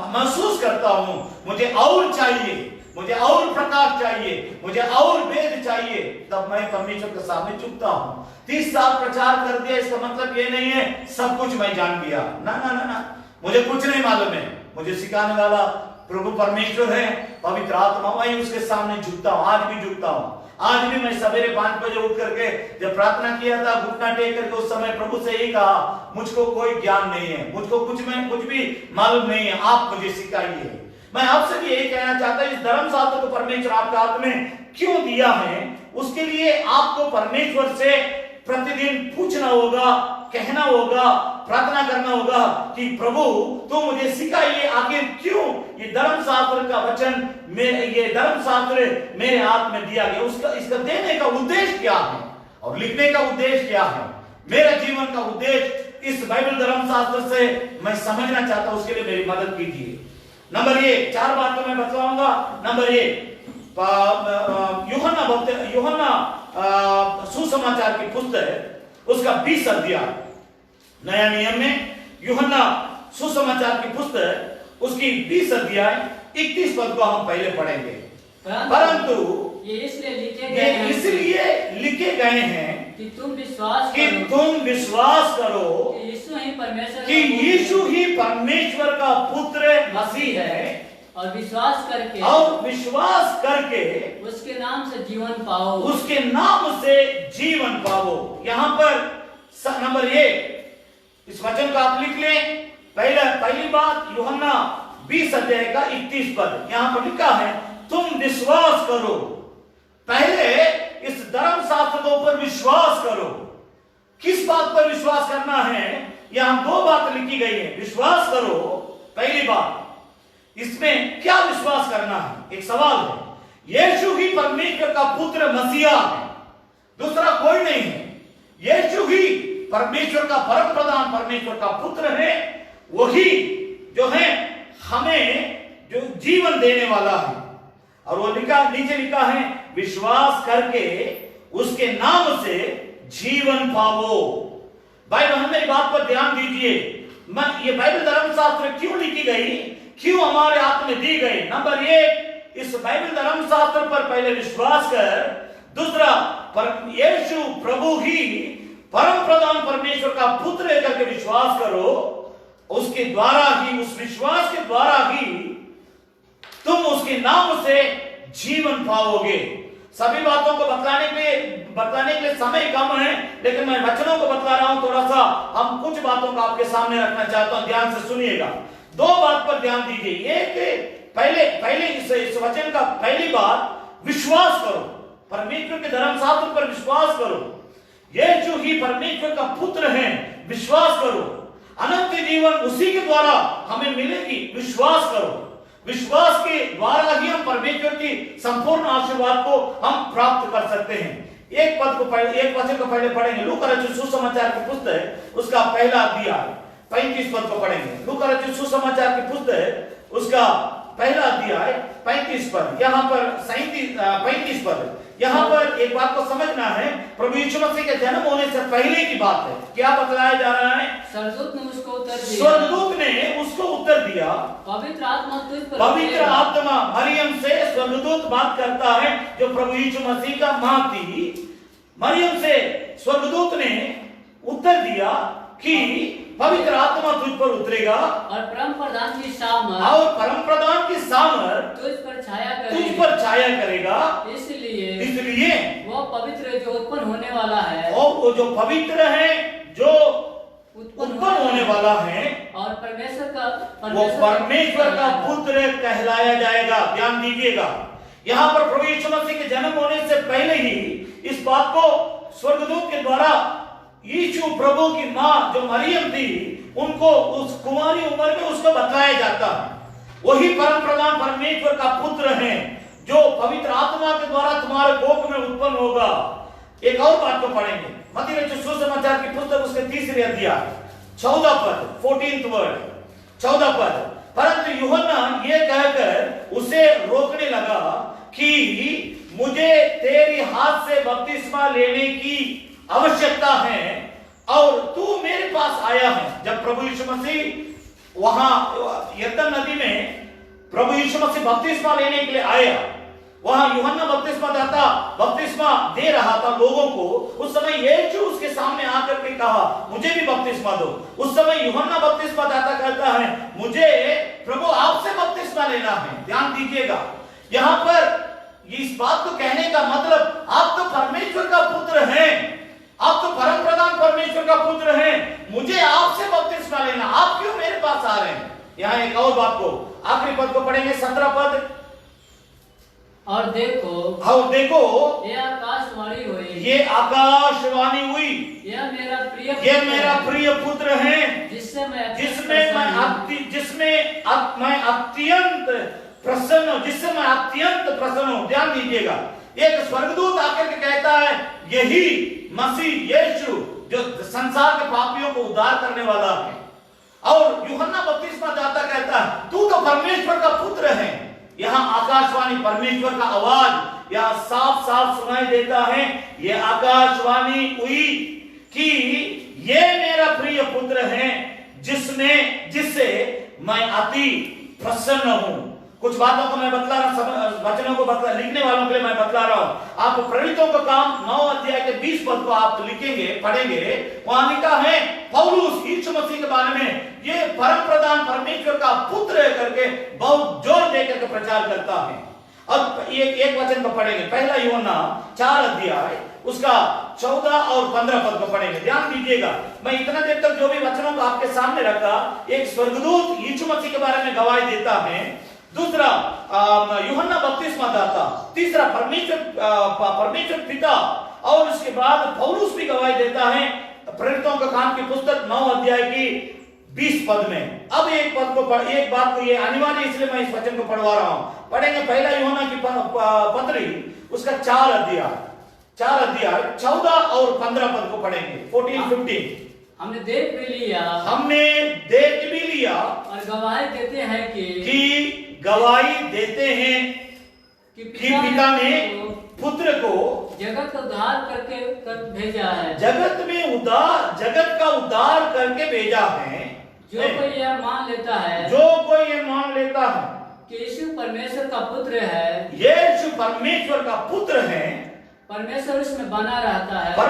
[SPEAKER 1] महसूस करता हूं, मुझे और चाहिए, मुझे और प्रकाश चाहिए, मुझे और वेद चाहिए, तब मैं परमेश्वर के सामने झुकता हूं। 30 साल प्रचार कर दिया, इसका मतलब ये नहीं है सब कुछ मैं जान गया। ना ना ना ना, मुझे कुछ नहीं मालूम है। मुझे सिखाने वाला प्रभु परमेश्वर है, पवित्र आत्मा। मैं उसके सामने झुकता हूं, आज भी झुकता हूं। आज भी मैं सवेरे 5 बजे उठ करके जब प्रार्थना किया था, घुटना टेक करके उस समय प्रभु से यही कहा, मुझको कोई ज्ञान नहीं है, मुझको कुछ भी मालूम नहीं है, आप मुझे सिखाइए। मैं आपसे भी यही कहना चाहता हूं, इस धर्मशास्त्र को परमेश्वर आपके हाथ में क्यों दिया है, उसके लिए आपको परमेश्वर से प्रतिदिन पूछना होगा, कहना होगा, प्रार्थना करना होगा कि प्रभु तो मुझे सिखाइए, आखिर क्यों ये धर्मशास्त्र का वचन, ये धर्मशास्त्र मेरे हाथ में दिया गया, उसका इसका देने का उद्देश्य क्या है और लिखने का उद्देश्य क्या है, मेरा जीवन का उद्देश्य इस बाइबल धर्मशास्त्र से मैं समझना चाहता हूं। उसके लिए मेरी मदद कीजिए। नंबर 1, 4 बातें मैं बतलाऊंगा। नंबर 1, यूहन्ना सुसमाचार की पुस्तक उसका 20 अध्याय, नया नियम में यूहन्ना सुसमाचार की पुस्तक उसकी 20 अध्याय 31 पद को हम पहले पढ़ेंगे। परंतु
[SPEAKER 2] ये इसलिए
[SPEAKER 1] लिखे गए हैं
[SPEAKER 2] कि तुम विश्वास
[SPEAKER 1] करो कि यीशु ही परमेश्वर का पुत्र मसीह है,
[SPEAKER 2] और विश्वास करके उसके नाम से जीवन पाओ। यहाँ पर नंबर 1 इस वचन को आप लिख लें। पहली बात, यूहन्ना 20 अध्याय का 31 पद, यहाँ पर लिखा है तुम विश्वास करो। पहले इस धर्मशास्त्र के ऊपर विश्वास करो। किस बात पर विश्वास करना है? यहां 2 बात लिखी गई है। विश्वास करो, पहली बात, इसमें क्या विश्वास करना है? एक सवाल है। यीशु ही परमेश्वर का पुत्र मसीहा है, दूसरा कोई नहीं है। यीशु ही परमेश्वर का परम प्रधान, परमेश्वर का पुत्र है, वही जो है हमें जो जीवन देने वाला है। और वो नीचे लिखा है विश्वास करके उसके नाम से जीवन पाओ। भाई बहन मेरी बात पर ध्यान दीजिए। ये बाइबल धर्मशास्त्र क्यों लिखी गई, क्यों हमारे हाथ में दी गई? नंबर 1, इस बाइबल धर्मशास्त्र पर पहले विश्वास कर। दूसरा, यीशु प्रभु ही परम प्रधान परमेश्वर का पुत्र है करके विश्वास करो। उसके द्वारा ही, उस विश्वास के द्वारा ही तुम उसके नाम से जीवन पाओगे। सभी बातों को बतलाने के लिए समय कम है, लेकिन मैं वचनों को बतला रहा हूं। थोड़ा सा हम कुछ बातों को आपके सामने रखना चाहता हूं, ध्यान से सुनिएगा। 2 बात पर ध्यान दीजिए। एक, पहले इस वचन का पहली बात, विश्वास करो, परमेश्वर के धर्मशास्त्र पर विश्वास करो। यीशु ही परमेश्वर का पुत्र है, विश्वास करो। अनंत जीवन उसी के द्वारा हमें मिलेगी, विश्वास करो। विश्वास के द्वारा ही हम परमेश्वर की संपूर्ण आशीर्वाद को हम प्राप्त कर सकते हैं। एक वचन को पहले पढ़ेंगे, लूका रचित सुसमाचार की पुस्तक उसका पहला अध्याय 35 पद को पढ़ेंगे। लूका रचित सुसमाचार की पुस्तक उसका पहला अध्याय 35 पद, यहाँ पर 35 पद। यहाँ पर एक बात को समझना है, प्रभु यीशु मसीह के जन्म होने से पहले की बात है। क्या बतलाया जा रहा है?
[SPEAKER 3] स्वर्गदूत ने उसको उत्तर दिया,
[SPEAKER 2] स्वर्गदूत ने उसको उत्तर दिया,
[SPEAKER 3] पवित्र आत्मा तुझ पर
[SPEAKER 2] पवित्र आत्मा मरियम से स्वर्गदूत बात करता है जो प्रभु यीशु मसीह का मां थी। मरियम से स्वर्गदूत ने उत्तर दिया कि पवित्र आत्मा तुझ पर उतरेगा
[SPEAKER 3] और परम प्रधान की सामर्थ
[SPEAKER 2] और परम प्रधान की सामर्थ
[SPEAKER 3] तुझ पर छाया
[SPEAKER 2] तुझ
[SPEAKER 3] करेगी।
[SPEAKER 2] पर छाया करेगा।
[SPEAKER 3] इसलिए वो पवित्र जो उत्पन्न होने वाला है,
[SPEAKER 2] और वो जो पवित्र है, जो उत्पन्न होने वाला है,
[SPEAKER 3] और
[SPEAKER 2] वो परमेश्वर का पुत्र कहलाया जाएगा। ध्यान दीजिएगा, यहाँ पर प्रभु यीशु मसीह के जन्म होने से पहले ही इस बात को स्वर्गदूत के द्वारा यीशु प्रभु की मां जो मरियम थी उनको उस कुमारी उम्र में उसको बताया जाता है। वही परम प्रधान परमेश्वर का पुत्र है जो पवित्र आत्मा के द्वारा तुम्हारे कोख में उत्पन्न होगा। एक और बात को पढ़ेंगे, मत्ती रचित सुसमाचार की पुस्तक उसके 3 अध्याय 14 पद, 14th वर्ड, 14 पद। परंतु यूहन्ना ये कहकर उसे रोकने लगा कि मुझे तेरी हाथ से बपतिस्मा लेने की आवश्यकता है और तू मेरे पास आया है। जब प्रभु यीशु मसीह वहां यरदन नदी में प्रभु यीशु मसीह बपतिस्मा लेने के लिए आया, वहां यूहन्ना बपतिस्मा दे रहा था लोगों को। उस समय यीशु उसके सामने आकर के कहा मुझे भी बपतिस्मा दो। उस समय यूहन्ना बपतिस्मा दाता कहता है मुझे प्रभु आपसे बपतिस्मा लेना है। ध्यान दीजिएगा, यहां पर इस बात को कहने का मतलब आप तो परमेश्वर का पुत्र हैं, आप तो परम प्रधान परमेश्वर का पुत्र हैं, मुझे आपसे बपतिस्मा लेना, आप क्यों मेरे पास आ रहे हैं? यहाँ एक और बात को आखिरी पद को पढ़ेंगे, 17 पद।
[SPEAKER 3] और देखो
[SPEAKER 2] ये
[SPEAKER 3] आकाशवाणी हुई,
[SPEAKER 2] ये आकाशवाणी हुई,
[SPEAKER 3] यह
[SPEAKER 2] मेरा प्रिय पुत्र है
[SPEAKER 3] जिसमें मैं
[SPEAKER 2] अत्यंत प्रसन्न हूं। ध्यान दीजिएगा, एक स्वर्गदूत आकर के कहता है यही मसीह यीशु जो संसार के पापियों को उद्धार करने वाला है। और यूहन्ना बपतिस्मा दाता कहता है तू तो परमेश्वर का पुत्र है। यहाँ आकाशवाणी, परमेश्वर का आवाज यहाँ साफ साफ सुनाई देता है। ये आकाशवाणी हुई कि ये मेरा प्रिय पुत्र है जिससे मैं अति प्रसन्न हूं। कुछ बातों को मैं बतला रहा हूं, वचनों को लिखने वालों के लिए मैं बतला रहा हूं। आप प्रेरितों का काम 9 अध्याय के 20 पद को आप लिखेंगे, पढ़ेंगे, वहां लिखा है पौलुस यीशु मसीह के बारे में ये परम प्रधान परमेश्वर का पुत्र है करके बहुत जोर देकर के प्रचार करता है। अब एक वचन को पढ़ेंगे, पहला यूहन्ना 4 अध्याय उसका 14 और 15 पद को पढ़ेंगे। ध्यान दीजिएगा, मैं इतना देर तक जो भी वचनों को आपके सामने रखा, एक स्वर्गदूत यीशु मसीह के बारे में गवाही देता है, दूसरा यूहन्ना बपतिस्मा दाता, तीसरा परमेश्वर पिता, और उसके बाद पौलुस भी गवाही देता है प्रेरितों का काम की पुस्तक 9 अध्याय की 20 पद में। अब एक बात को ये अनिवार्य इसलिए मैं इस वचन को पढ़वा रहा हूं। पढ़ेंगे पहला यूहन्ना की पत्री उसका 4 अध्याय 14 और 15 पद को पढ़ेंगे, 14-15।
[SPEAKER 3] हमने देख भी लिया और गवाही देते हैं कि
[SPEAKER 2] पिता ने पुत्र को
[SPEAKER 3] जगत का उद्धार करके भेजा है।
[SPEAKER 2] जगत का उद्धार करके भेजा है।
[SPEAKER 3] जो कोई यह मान लेता है कि यीशु परमेश्वर का पुत्र है,
[SPEAKER 2] यीशु परमेश्वर का पुत्र है,
[SPEAKER 3] परमेश्वर उसमें बना रहता है,
[SPEAKER 2] और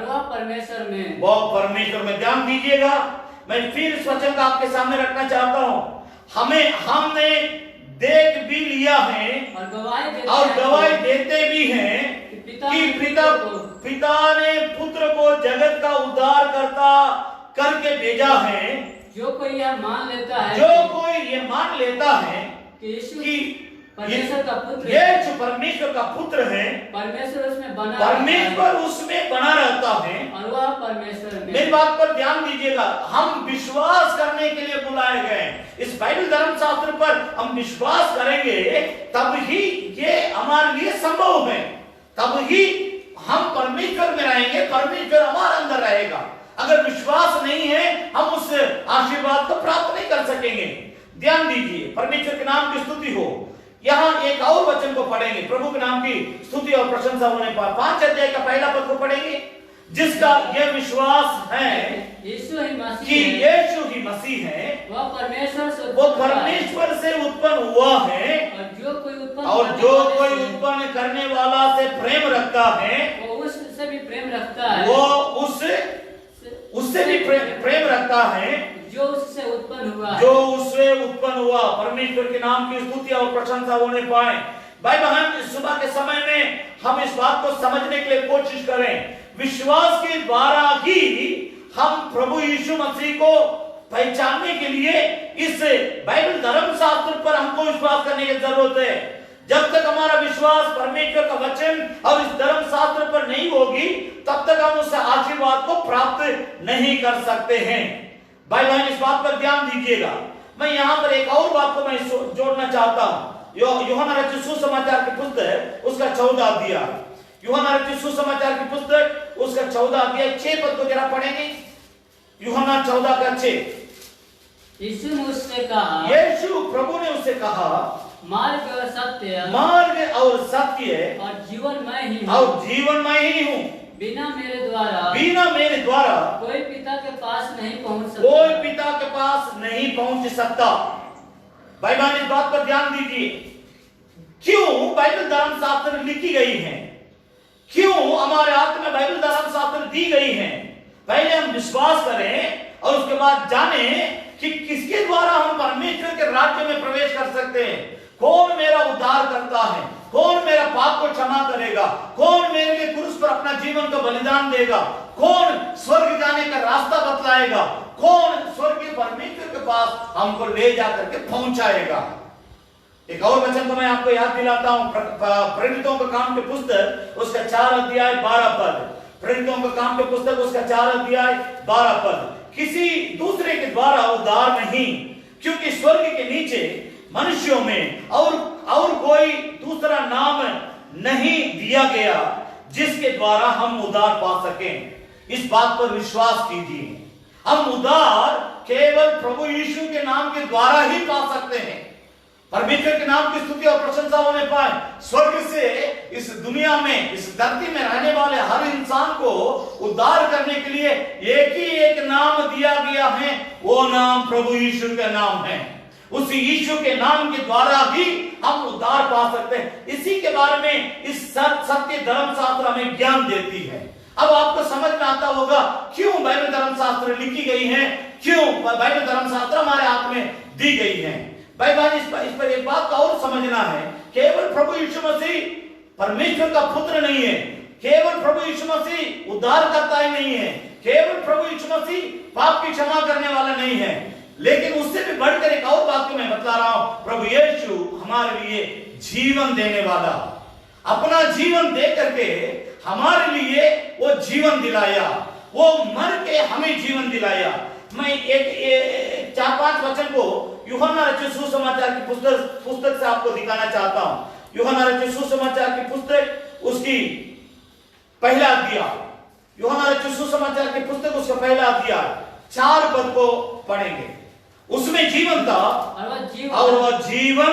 [SPEAKER 3] वह परमेश्वर में।
[SPEAKER 2] ध्यान दीजिएगा, मैं फिर इस वचन को आपके सामने रखना चाहता हूं। हमने देख भी लिया है और गवाही देते भी हैं कि पिता ने पुत्र को जगत का उद्धार करके भेजा है।
[SPEAKER 3] जो कोई ये मान लेता है
[SPEAKER 2] कि
[SPEAKER 3] परमेश्वर का पुत्र
[SPEAKER 2] ये
[SPEAKER 3] है।
[SPEAKER 2] जो परमेश्वर का पुत्र है,
[SPEAKER 3] परमेश्वर उसमें बना
[SPEAKER 2] परमेश्वर उसमें बना रहता है।
[SPEAKER 3] और वह परमेश्वर में।
[SPEAKER 2] मेरी बात पर ध्यान दीजिएगा, हम विश्वास करने के लिए बुलाए गए हैं। इस बाइबल धर्म शास्त्र पर हम विश्वास करेंगे तब ही ये हमारे लिए संभव है, तब ही हम परमेश्वर में रहेंगे, परमेश्वर हमारे अंदर रहेगा। अगर विश्वास नहीं है हम उस आशीर्वाद को प्राप्त नहीं कर सकेंगे। ध्यान दीजिए, परमेश्वर के नाम की स्तुति हो। यहाँ एक और वचन को पढ़ेंगे, प्रभु के नाम की स्तुति और प्रशंसा होने पर 5 अध्याय का पहला पद को पढ़ेंगे, जिसका यह विश्वास है
[SPEAKER 3] यीशु ही मसीह
[SPEAKER 2] कि
[SPEAKER 3] है।
[SPEAKER 2] यीशु ही मसीह है,
[SPEAKER 3] वह परमेश्वर से
[SPEAKER 2] वो
[SPEAKER 3] उत्पन्न हुआ है।
[SPEAKER 2] परमेश्वर से उत्पन्न हुआ है,
[SPEAKER 3] और जो कोई उत्पन्न
[SPEAKER 2] और
[SPEAKER 3] करने
[SPEAKER 2] जो
[SPEAKER 3] वाले
[SPEAKER 2] कोई
[SPEAKER 3] से-
[SPEAKER 2] उत्पन्न करने वाला से प्रेम रखता है
[SPEAKER 3] वो उससे भी प्रेम रखता है।
[SPEAKER 2] वो उससे भी प्रेम रखता है
[SPEAKER 3] जो उससे उत्पन्न हुआ है।
[SPEAKER 2] जो उससे उत्पन्न हुआ। परमेश्वर के नाम की स्तुति और प्रशंसा होने पाए। भाई बहन, इस सुबह के समय में हम इस बात को समझने के लिए कोशिश करें, विश्वास के द्वारा ही हम प्रभु यीशु मसीह को पहचानने के लिए इस बाइबल धर्म शास्त्र पर हमको विश्वास करने की जरूरत है। जब तक हमारा विश्वास परमेश्वर का वचन और इस धर्म शास्त्र पर नहीं होगी, तब तक हम उस आशीर्वाद को प्राप्त नहीं कर सकते हैं। भाई बहन, इस बात पर ध्यान दीजिएगा। मैं यहाँ पर एक और बात को मैं जोड़ना चाहता हूँ। यूहन्ना रचित सुसमाचार की पुस्तक उसका 14 अध्याय, यूहन्ना रचित सुसमाचार की पुस्तक उसका 14 अध्याय 6 पद को जरा पढ़ेंगे। यूहन्ना 14 का 6।
[SPEAKER 3] यीशु ने उससे कहा,
[SPEAKER 2] यीशु प्रभु ने उससे कहा,
[SPEAKER 3] मार्ग और सत्य
[SPEAKER 2] मार्ग और सत्य
[SPEAKER 3] और जीवन मैं ही हूँ।
[SPEAKER 2] और जीवन मैं ही हूँ।
[SPEAKER 3] बिना मेरे द्वारा कोई पिता के पास नहीं पहुँच सकता।
[SPEAKER 2] कोई पिता के पास नहीं पहुंच सकता। भाई बहन, इस बात पर ध्यान दीजिए। क्यों बाइबल धर्म शास्त्र लिखी गई है, क्यों हमारे हाथ में बाइबल धर्म शास्त्र दी गई है। पहले हम विश्वास करें और उसके बाद जाने कि किसके द्वारा हम परमेश्वर के राज्य में प्रवेश कर सकते हैं। कौन मेरा उद्धार करता है, कौन मेरा पाप को क्षमा करेगा, कौन मेरे लिए क्रूस पर अपना जीवन का बलिदान देगा, कौन स्वर्ग जाने का रास्ता बतलाएगा, कौन स्वर्गीय परमेश्वर के पास हमको ले जाकर के पहुंचाएगा। एक और वचन को मैं आपको याद दिलाता हूं, प्रेरितों का काम के पुस्तक उसका 4 अध्याय 12 पद। प्रेरितों का काम के पुस्तक उसका 4 अध्याय 12 पद। किसी दूसरे के द्वारा उद्धार नहीं, क्योंकि स्वर्ग के नीचे मनुष्यों में और कोई दूसरा नाम नहीं दिया गया जिसके द्वारा हम उद्धार पा सकें। इस बात पर विश्वास कीजिए, हम उद्धार केवल प्रभु यीशु के नाम के द्वारा ही पा सकते हैं। परमेश्वर के नाम की स्तुति और प्रशंसा होने पाए। स्वर्ग से इस दुनिया में, इस धरती में रहने वाले हर इंसान को उद्धार करने के लिए एक ही एक नाम दिया गया है, वो नाम प्रभु यीशु का नाम है। उसी यीशु के नाम के द्वारा ही हम उद्धार पा सकते हैं। इसी के बारे में इस सत्य धर्म शास्त्र हमें ज्ञान देती है। अब आपको समझ में आता होगा क्यों बाइबल धर्म शास्त्र लिखी गई है, क्यों बाइबल धर्म शास्त्र हमारे हाथ में दी गई है। भाई बहन, इस पर एक बात का और समझना है, केवल प्रभु यीशु मसीह परमेश्वर का पुत्र नहीं है, केवल प्रभु यीशु मसीह उद्धार करता ही नहीं है, केवल प्रभु यीशु मसीह पाप की क्षमा करने वाला नहीं है, लेकिन उससे भी बढ़कर एक और बात को मैं बता रहा हूं। प्रभु यीशु हमारे लिए जीवन देने वाला, अपना जीवन दे करके हमारे लिए वो जीवन दिलाया, वो मर के हमें जीवन दिलाया। मैं एक 4-5 वचन को यूहन्ना रचित सुसमाचार की पुस्तक से आपको दिखाना चाहता हूं। यूहन्ना रचित सुसमाचार की पुस्तक उसकी पहला अध्याय, यूहन्ना रचित सुसमाचार की पुस्तक उसका पहला अध्याय 4 पद को पढ़ेंगे। उसमें जीवन था और वह जीवन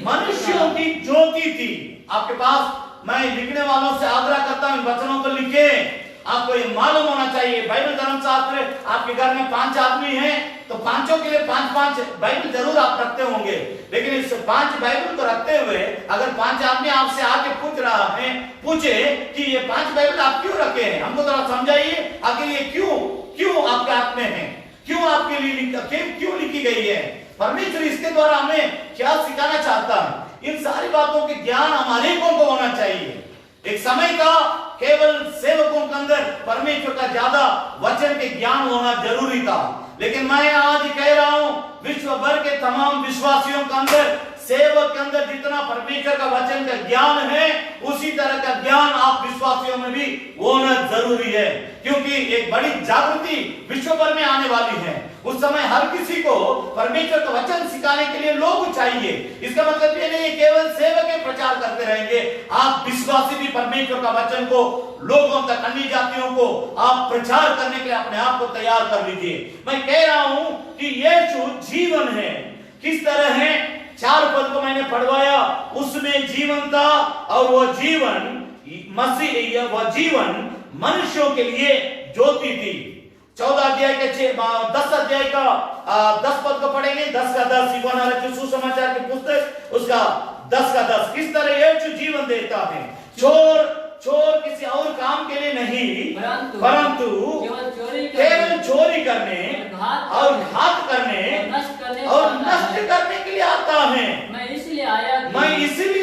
[SPEAKER 2] मनुष्यों की ज्योति थी। आपके पास मैं लिखने वालों से आग्रह करता हूं, वचनों को लिखे। आपको ये मालूम होना चाहिए, बाइबल धर्म शास्त्र आपके घर में 5 आदमी हैं तो 5 के लिए 5 बाइबल जरूर आप रखते होंगे, लेकिन इस 5 बाइबल को रखते हुए अगर 5 आदमी आपसे आके पूछे कि ये 5 बाइबल आप क्यों रखे हैं, हमको थोड़ा समझाइए, आखिर ये क्यों आपके हाथ में है, क्यों आपके लिए क्यों लिखी गई है, परमेश्वर इसके द्वारा हमें क्या सिखाना चाहता है। इन सारी बातों के ज्ञान हमारे को होना चाहिए। एक समय था केवल सेवकों के अंदर परमेश्वर का ज्यादा वचन के ज्ञान होना जरूरी था, लेकिन मैं आज कह रहा हूं विश्व भर के तमाम विश्वासियों के अंदर
[SPEAKER 1] सेवक के अंदर जितना परमेश्वर का वचन का ज्ञान है, उसी तरह का ज्ञान आप विश्वासियों में भी होना जरूरी है, क्योंकि एक बड़ी जागृति विश्व भर में आने वाली है। उस समय हर किसी को परमेश्वर का वचन सिखाने के लिए लोग चाहिए। इसका मतलब ये नहीं केवल सेवक ही प्रचार करते रहेंगे, आप विश्वासी भी परमेश्वर का वचन को लोगों तक, अन्य जातियों को आप प्रचार करने के लिए अपने आप को तैयार कर लीजिए। मैं कह रहा हूं कि यीशु जीवन है। किस तरह है? 4 पद को मैंने पढ़वाया, उसमें जीवन था और वो जीवन मसीह, वह जीवन मनुष्यों के लिए ज्योति थी। 14 अध्याय के 10 अध्याय का 10 पद को पढ़ेंगे, 10 का 10 यूहन्ना रचित सुसमाचार की पुस्तक उसका 10 का 10। किस तरह यीशु जीवन देता है। चोर किसी और काम के लिए नहीं, परंतु केवल चोरी करने और घात करने और नष्ट करने के लिए आता है।
[SPEAKER 3] मैं इसलिए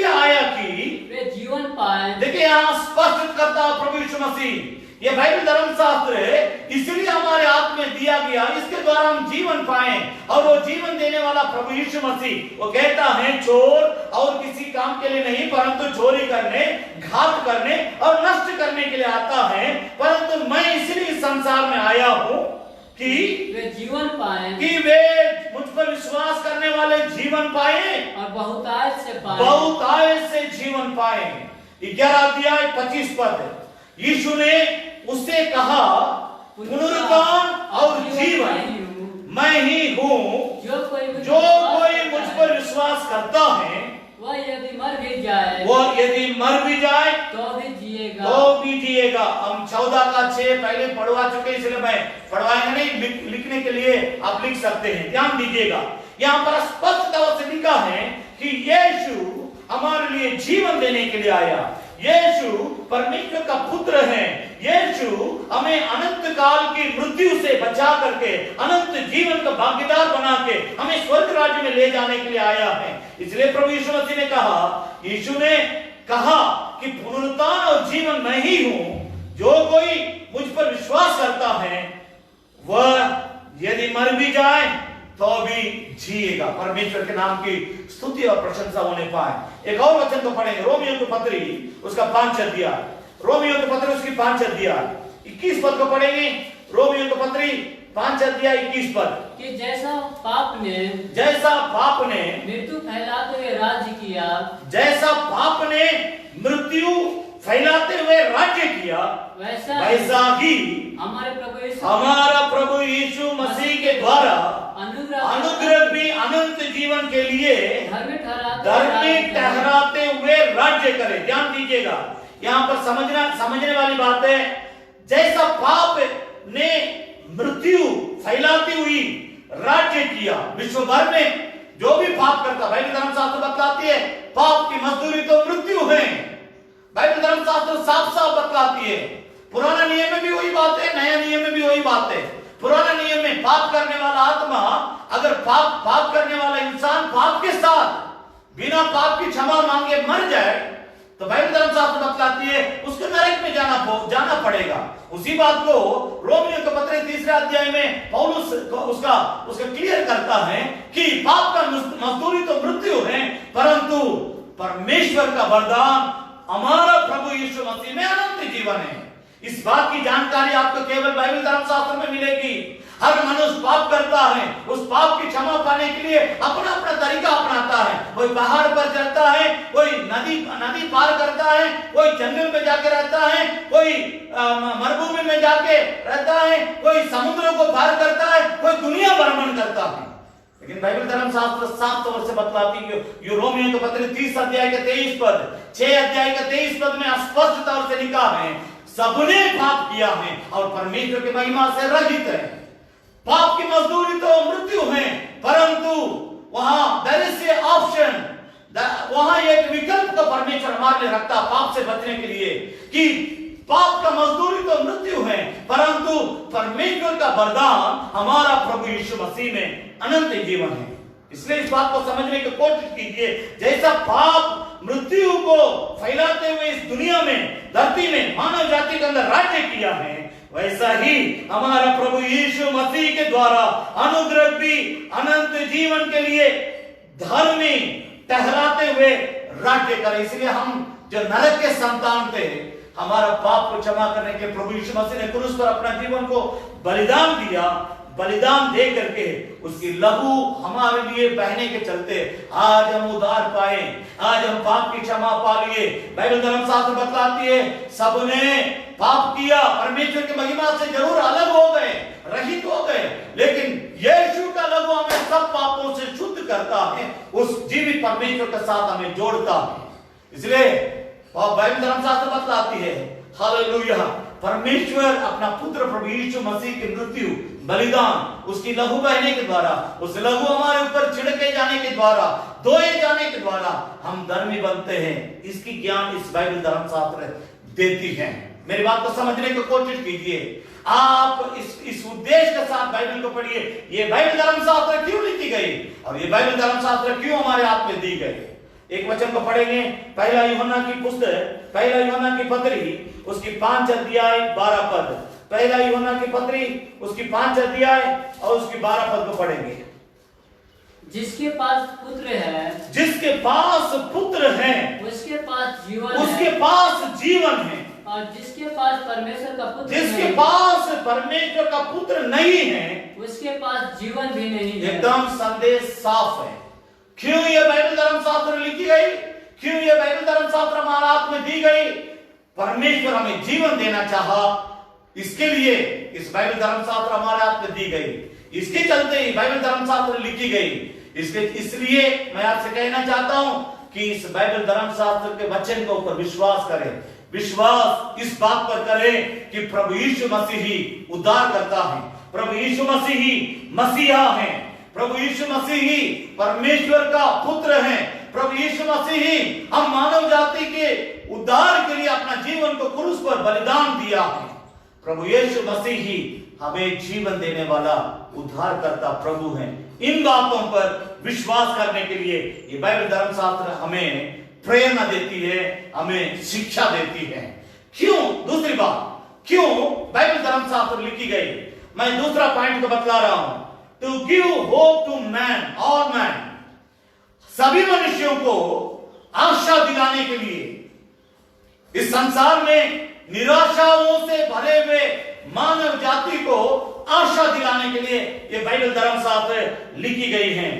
[SPEAKER 3] आया कि
[SPEAKER 1] वे जीवन पाए। देखिए यहाँ स्पष्ट करता प्रभु यीशु मसीह, ये बाइबल धर्मशास्त्र है, इसलिए हमारे हाथ में दिया गया, इसके द्वारा हम जीवन पाएं। और वो जीवन देने वाला प्रभु यीशु मसीह, वो कहता है चोर और किसी काम के लिए नहीं, परंतु चोरी करने, घात करने और नष्ट करने के लिए आता है। परंतु मैं इसलिए संसार में आया हूं कि
[SPEAKER 3] वे जीवन पाए,
[SPEAKER 1] कि वे मुझ पर विश्वास करने वाले जीवन पाए
[SPEAKER 3] और बहुतायत
[SPEAKER 1] से जीवन पाए। 11 अध्याय 25 पद, यीशु ने उससे कहा, पुनरुत्थान और जीवन मैं ही हूँ, जो कोई मुझ पर विश्वास करता है
[SPEAKER 3] वह यदि मर भी जाए तो भी जिएगा। हम 14 का 6 पहले पढ़वा चुके, इसलिए मैं पढ़वाएंगे नहीं, लिखने के लिए आप लिख सकते हैं। ध्यान दीजिएगा, यहाँ पर स्पष्ट तौर से लिखा है कि यीशु हमारे लिए जीवन देने के लिए आया। यीशु परमेश्वर का पुत्र है। यीशु हमें अनंत काल की मृत्यु से बचा करके अनंत जीवन का भागीदार बना के हमें स्वर्ग राज्य में ले जाने के लिए आया है। इसलिए प्रभु यीशु मसीह ने कहा, यीशु ने कहा कि पुनरुत्थान और जीवन मैं ही हूं, जो कोई मुझ पर विश्वास करता है वह यदि मर भी जाए तो भी जिएगा। परमेश्वर के नाम की स्तुति और प्रशंसा होने पाए। एक और वचन तो पढ़ेंगे, रोमियो की पत्री उसका 5 अध्याय, रोमियो की पत्री उसकी 5 अध्याय 21 पद को पढ़ेंगे। रोमियो की पत्री 5 अध्याय 21 पद, कि जैसा पाप ने
[SPEAKER 1] मृत्यु
[SPEAKER 3] फैलाते हुए राज्य किया,
[SPEAKER 1] जैसा पाप ने मृत्यु फैलाते हुए राज्य किया, वैसा ही हमारा प्रभु यीशु मसीह के द्वारा अनुग्रह भी अनंत जीवन के लिए धर्मी ठहराते हुए राज्य करे। ध्यान दीजिएगा, यहाँ पर समझने वाली बात है। जैसा पाप ने मृत्यु फैलाती हुई राज्य किया विश्व भर में, जो भी पाप करता, बाइबल धर्मशास्त्र बतलाती है पाप की मजदूरी तो मृत्यु है। बाइबल धर्मशास्त्र साफ साफ बतलाती है। पुराना नियम में भी वही बात है, नया नियम में भी वही बात है। पुराना नियम में पाप करने वाला आत्मा, अगर पाप करने वाला इंसान पाप के साथ बिना पाप की क्षमा मांगे मर जाए तो बाइबल धर्मशास्त्र बतलाती है उसको नरक में जाना पड़ेगा। उसी बात को रोमियो के पत्र 3 अध्याय में पौलुस उसका क्लियर करता है कि पाप का मजदूरी तो मृत्यु है, परंतु परमेश्वर का वरदान हमारा प्रभु यीशु मसीह में अनंत जीवन है। इस बात की जानकारी आपको केवल बाइबल धर्मशास्त्र में मिलेगी। हर मनुष्य पाप करता है, उस पाप की क्षमा पाने के लिए अपना अपना तरीका अपनाता है। कोई पहाड़ पर चढ़ता है, कोई नदी पार करता है, कोई जंगल में जाके रहता है, कोई मरुभूमि में जाके रहता है, कोई समुद्रों को पार करता है, कोई दुनिया भ्रमण करता है। लेकिन बाइबल धर्मशास्त्र साफ तौर से बतलाती है। ये रोमियो के पत्र 30 अध्याय के 23 पद, 6 अध्याय के 23 पद में स्पष्ट तौर से लिखा है, सबने पाप किया है और परमेश्वर की महिमा से रहित है। पाप की मजदूरी तो मृत्यु है, परंतु वहां देयर इज ए ऑप्शन, वहां एक विकल्प तो परमेश्वर हमारे लिए रखता पाप से बचने के लिए, कि पाप का मजदूरी तो मृत्यु है, परंतु परमेश्वर का वरदान हमारा प्रभु यीशु मसीह में अनंत जीवन है। इसलिए इस बात को समझने की कोशिश कीजिए। जैसा पाप मृत्यु को फैलाते हुए इस दुनिया में, धरती में, मानव जाति के अंदर राज्य किया है, वैसा ही हमारा प्रभु यीशु मसीह के द्वारा अनुग्रह भी अनंत जीवन के लिए धर्मी
[SPEAKER 2] टहराते हुए राज्य करे। इसलिए हम जो नरक के संतान थे, हमारा पाप को क्षमा करने के प्रभु यीशु मसीह ने क्रूस पर अपना जीवन को बलिदान दिया। बलिदान दे करके उसकी लहू हमारे लिए बहने के चलते आज हम उद्धार पाए, आज हम पाप की क्षमा पा लिए। बाइबल धर्मशास्त्र बतलाती है सबने पाप किया, परमेश्वर की महिमा से जरूर अलग हो गए, रहित हो गए, लेकिन यीशु का लहू हमें सब पापों से शुद्ध करता है, उस जीवित परमेश्वर के साथ हमें जोड़ता है। इसलिए बाइबल धर्मशास्त्र बतलाती है, हालेलुया, परमेश्वर अपना पुत्र प्रभु यीशु मसीह की मृत्यु, बलिदान, उसकी लहू बहने के द्वारा, उस लहू हमारे ऊपर छिड़के जाने के द्वारा, धोए जाने के द्वारा हम धर्मी बनते हैं। इसकी ज्ञान इस बाइबल धर्मशास्त्र देती है। मेरी बात को समझने की कोशिश कीजिए। आप इस उद्देश्य के साथ बाइबल को पढ़िए। ये बाइबल धर्मशास्त्र क्यों लिखी गई और ये बाइबल धर्मशास्त्र क्यों हमारे हाथ में दी गई। एक वचन को पढ़ेंगे, पहला यूहन्ना की पुस्तक, पहला यूहन्ना की पत्री, उसकी 5 अध्याय 12 पद। पहला यूहन्ना की पत्री, उसकी 5 अध्याय और उसकी 12 पद को पढ़ेंगे।
[SPEAKER 3] जिसके पास पुत्र है,
[SPEAKER 2] जिसके पास पुत्र है,
[SPEAKER 3] उसके पास जीवन
[SPEAKER 2] उसके
[SPEAKER 3] है,
[SPEAKER 2] पास जीवन है।
[SPEAKER 3] और जिसके पास परमेश्वर का पुत्र
[SPEAKER 2] जिसके पास परमेश्वर का पुत्र नहीं है,
[SPEAKER 3] उसके पास जीवन भी नहीं है।
[SPEAKER 2] एकदम संदेश साफ है। क्यों ये बाइबल धर्मशास्त्र लिखी गई, क्यों ये बाइबल धर्मशास्त्र हमारे हाथ में दी गई। परमेश्वर हमें जीवन देना चाहा, इसके लिए इस बाइबल धर्मशास्त्र हमारे हाथ में दी गई। इसके चलते ही बाइबल धर्मशास्त्र लिखी गई। इसलिए मैं आपसे कहना चाहता हूं कि इस बाइबल धर्मशास्त्र के वचन के ऊपर विश्वास करें। विश्वास इस बात पर करें कि प्रभु यीशु मसीह ही उद्धार करता है, प्रभु यीशु मसीह ही मसीहा है, प्रभु यीशु मसीह ही परमेश्वर का पुत्र है, प्रभु यीशु मसीह ही हम मानव जाति के उद्धार के लिए अपना जीवन को क्रूस पर बलिदान दिया है। प्रभु यीशु मसीह ही हमें जीवन देने वाला उद्धार करता प्रभु है। इन बातों पर विश्वास करने के लिए ये बाइबल धर्मशास्त्र हमें प्रेरणा देती है, हमें शिक्षा देती है। क्यों, दूसरी बात, क्यों बाइबल धर्मशास्त्र लिखी गई, मैं दूसरा पॉइंट को बतला रहा हूं। To give hope to man, all man, सभी मनुष्यों को आशा दिलाने के लिए, इस संसार में निराशाओं से भरे हुए मानव जाति को आशा दिलाने के लिए ये बाइबल धर्मशास्त्र लिखी गई है।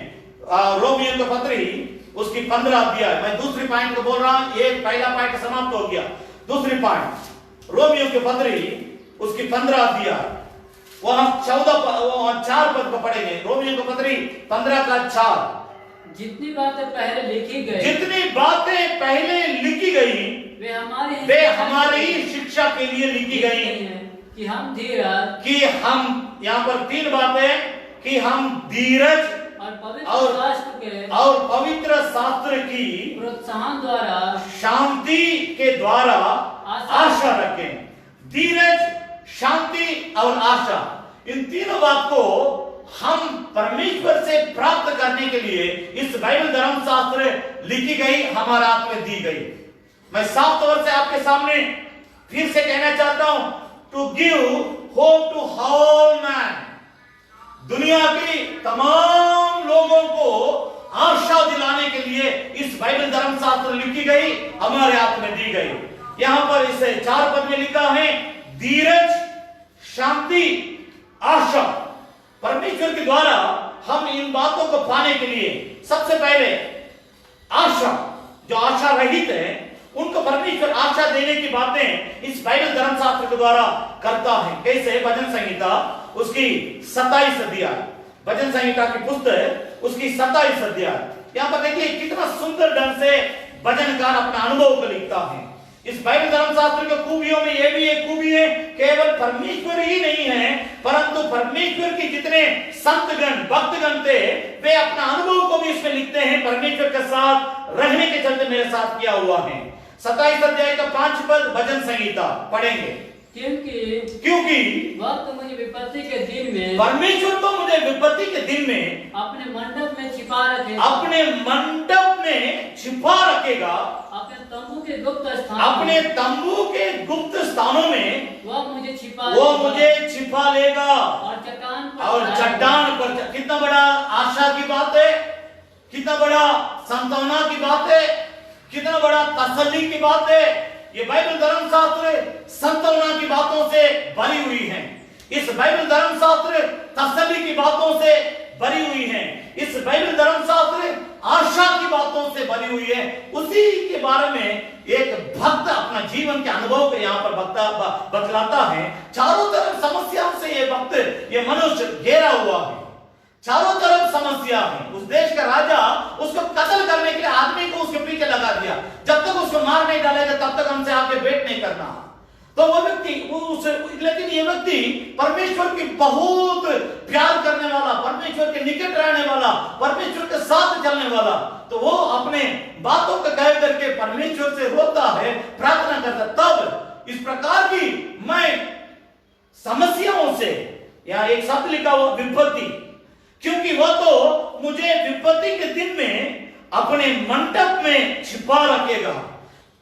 [SPEAKER 2] रोमियो की पत्री, उसकी 15 अध्याय, मैं दूसरी पॉइंट को बोल रहा हूं, ये पहला पॉइंट समाप्त हो गया। दूसरी पॉइंट रोमियो की पत्री, उसकी 15 अध्याय, वहां 4 पद को पढ़ेंगे। रोमियो की पत्री 15 का 4।
[SPEAKER 3] जितनी बातें पहले लिखी गई,
[SPEAKER 2] जितनी बातें पहले लिखी गई वे हमारी शिक्षा के लिए लिखी गई
[SPEAKER 3] कि हम धीरज,
[SPEAKER 2] कि हम, यहाँ पर 3 बातें, कि हम धीरज और पवित्र शास्त्र की
[SPEAKER 3] प्रोत्साहन द्वारा,
[SPEAKER 2] शांति के द्वारा आशा रखें। धीरज, शांति और आशा, इन तीनों बात को हम परमेश्वर से प्राप्त करने के लिए इस बाइबल धर्मशास्त्र लिखी गई, हमारे हाथ में दी गई। मैं साफ तौर से आपके सामने फिर से कहना चाहता हूं, to give hope to all man, दुनिया की तमाम लोगों को आशा दिलाने के लिए इस बाइबल धर्मशास्त्र लिखी गई, हमारे हाथ में दी गई। यहां पर इसे 4 पद में लिखा है, धीरज, शांति, आशा। परमेश्वर के द्वारा हम इन बातों को पाने के लिए सबसे पहले आशा, जो आशा रहित है उनको परमेश्वर आशा देने की बातें इस बाइबल धर्मशास्त्र के द्वारा करता है। कैसे? भजन संहिता उसकी 27 अध्याय, भजन संहिता की पुस्तक उसकी 27 अध्याय, यहाँ पर देखिए कितना सुंदर ढंग से भजनकार अपना अनुभव को लिखता है। इस बाइबल धर्मशास्त्र के खूबियों में यह भी एक खूबी है, केवल परमेश्वर ही नहीं है परंतु परमेश्वर के जितने संतगण, भक्तगण थे, वे अपना अनुभव को भी इसमें लिखते हैं। परमेश्वर के साथ रहने के चलते मेरे साथ किया हुआ है। 27 अध्याय का 5 पद भजन संहिता पढ़ेंगे। क्योंकि
[SPEAKER 3] वक्त मुझे विपत्ति के दिन में,
[SPEAKER 2] परमेश्वर तो मुझे विपत्ति के दिन में
[SPEAKER 3] अपने मंडप में छिपा रखेगा,
[SPEAKER 2] अपने मंडप में छिपा रखेगा,
[SPEAKER 3] अपने तंबू के गुप्त स्थान,
[SPEAKER 2] अपने तंबू के गुप्त स्थानों में
[SPEAKER 3] वो मुझे छिपा
[SPEAKER 2] लेगा
[SPEAKER 3] और चट्टान पर
[SPEAKER 2] कितना बड़ा आशा की बात है कितना बड़ा सांत्वना की बात है, कितना बड़ा तसल्ली की बात है। ये बाइबल धर्मशास्त्र सांत्वना की बातों से भरी हुई है। इस बाइबल धर्मशास्त्र तसल्ली की बातों से भरी हुई है। इस बाइबल धर्मशास्त्र आशा की बातों से भरी हुई है। उसी के बारे में एक भक्त अपना जीवन के अनुभव को यहाँ पर बतलाता है। चारों तरफ समस्याओं से ये भक्त, ये मनुष्य घेरा हुआ है। चारों तरफ समस्या है। उस देश का राजा उसको कत्ल करने के लिए आदमी को उसके पीछे लगा दिया। जब तक उसको मार नहीं डालेगा तब तक हमसे आके भेंट नहीं करना। तो वो व्यक्ति लेकिन ये व्यक्ति परमेश्वर की बहुत प्यार करने वाला, परमेश्वर के निकट रहने वाला, परमेश्वर के साथ चलने वाला, तो वो अपने बातों को कह करके परमेश्वर से रोता है, प्रार्थना करता। तब इस प्रकार की मैं समस्याओं से, यहाँ एक शब्द लिखा हुआ विपत्ति, क्योंकि वो तो मुझे विपत्ति के दिन में अपने मंडप में छिपा रखेगा।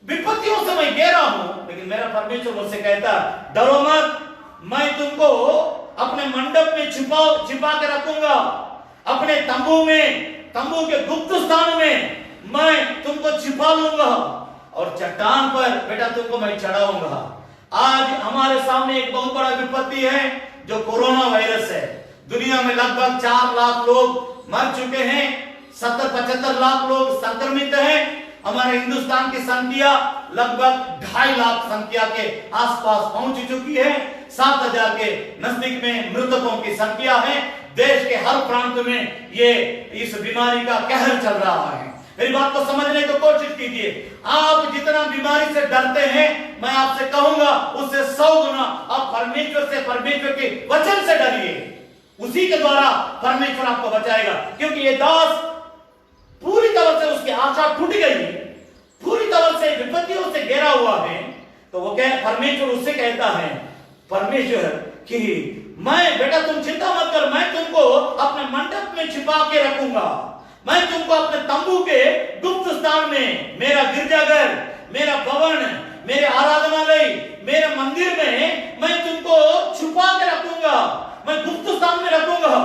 [SPEAKER 2] विपत्तियों से मैं घेरा हूं, लेकिन मेरा परमेश्वर मुझसे कहता डरो मत, मैं तुमको अपने मंडप में छिपा के रखूंगा। अपने तंबू में, तंबू के गुप्त स्थान में मैं तुमको छिपा लूंगा और चट्टान पर बेटा तुमको मैं चढ़ाऊंगा। आज हमारे सामने एक बहुत बड़ा विपत्ति है जो कोरोना वायरस है। दुनिया में लगभग 4 लाख लोग मर चुके हैं, 70-75 लाख लोग संक्रमित हैं। हमारे हिंदुस्तान की संख्या लगभग 2.5 लाख संख्या के आसपास पहुंच चुकी है। 7,000 के नजदीक में मृतकों की संख्या है। देश के हर प्रांत में ये इस बीमारी का कहर चल रहा है। मेरी बात को समझने की कोशिश कीजिए। आप जितना बीमारी से डरते हैं, मैं आपसे कहूंगा उससे 100 गुना आप परमेश्वर से, परमेश्वर के वचन से डरिए। उसी के द्वारा परमेश्वर आपको बचाएगा। क्योंकि ये दास पूरी तरह से उसकी आशा टूट गई, पूरी तरह से विपत्तियों से घेरा हुआ है। तो वो परमेश्वर उससे कहता है, परमेश्वर कि मैं बेटा तुम चिंता मत कर, मैं तुमको अपने मंडप में छिपा के रखूंगा। मैं तुमको अपने तंबू के गुप्त स्थान में, मेरा गिरजाघर, मेरा भवन, मेरे आराधनालय, मेरे मंदिर में मैं तुमको छुपा के रखूंगा। मैं गुप्त स्थान में रखूंगा।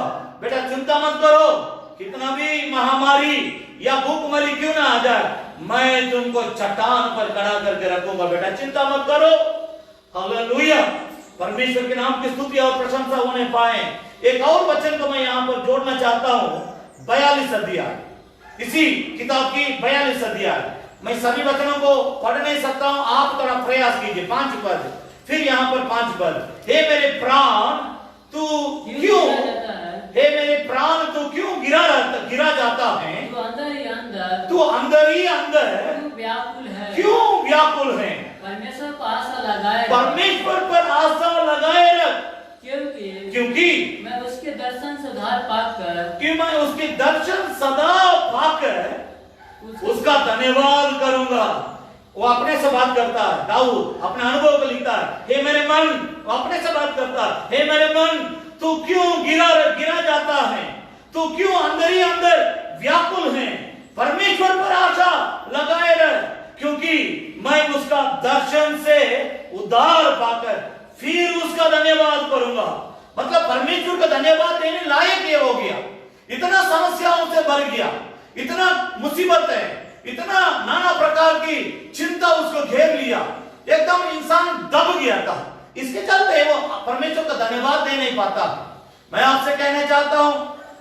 [SPEAKER 2] बेटा चिंता मत करो, कितना भी महामारी या भूखमरी क्यों ना आ जाए, मैं तुमको चट्टान पर खड़ा करके रखूंगा। बेटा चिंता मत करो। हालेलुया, परमेश्वर के नाम की स्तुति और प्रशंसा होने पाए। एक और वचन को मैं यहाँ पर जोड़ना चाहता हूँ, 42 अध्याय, इसी किताब की 42 अध्याय। मैं सभी वचनों को पढ़ नहीं सकता हूँ, आप थोड़ा प्रयास कीजिए। 5 पद, फिर यहाँ पर 5 पद। हे मेरे प्राण तू क्यों, हे मेरे प्राण तू क्यों गिरा जाता है?
[SPEAKER 3] तू अंदर ही अंदर,
[SPEAKER 2] तू अंदर ही अंदर
[SPEAKER 3] क्यों व्याकुल है?
[SPEAKER 2] क्यों व्याकुल है?
[SPEAKER 3] परमेश्वर पर आशा लगाए रख,
[SPEAKER 2] परमेश्वर पर आशा लगाए रख, क्योंकि
[SPEAKER 3] मैं उसके दर्शन सदा पाकर,
[SPEAKER 2] कि मैं उसके दर्शन सदा पाकर उसका धन्यवाद करूंगा। वो अपने से बात करता है, दाऊद अपने अनुभव को लिखता है। हे मेरे मन, वो अपने से बात करता है, हे मेरे मन तू क्यों गिरा जाता है? तू क्यों अंदर ही अंदर व्याकुल है? परमेश्वर पर आशा लगाए रह, क्योंकि मैं उसका दर्शन से उद्धार पाकर फिर उसका धन्यवाद करूंगा। मतलब परमेश्वर का धन्यवाद देने लायक ये हो गया। इतना समस्याओं से भर गया, इतना मुसीबत है, इतना नाना प्रकार की चिंता उसको घेर लिया, एकदम इंसान दब गया था। इसके चलते वो परमेश्वर का धन्यवाद दे नहीं पाता। मैं आपसे कहना चाहता हूं,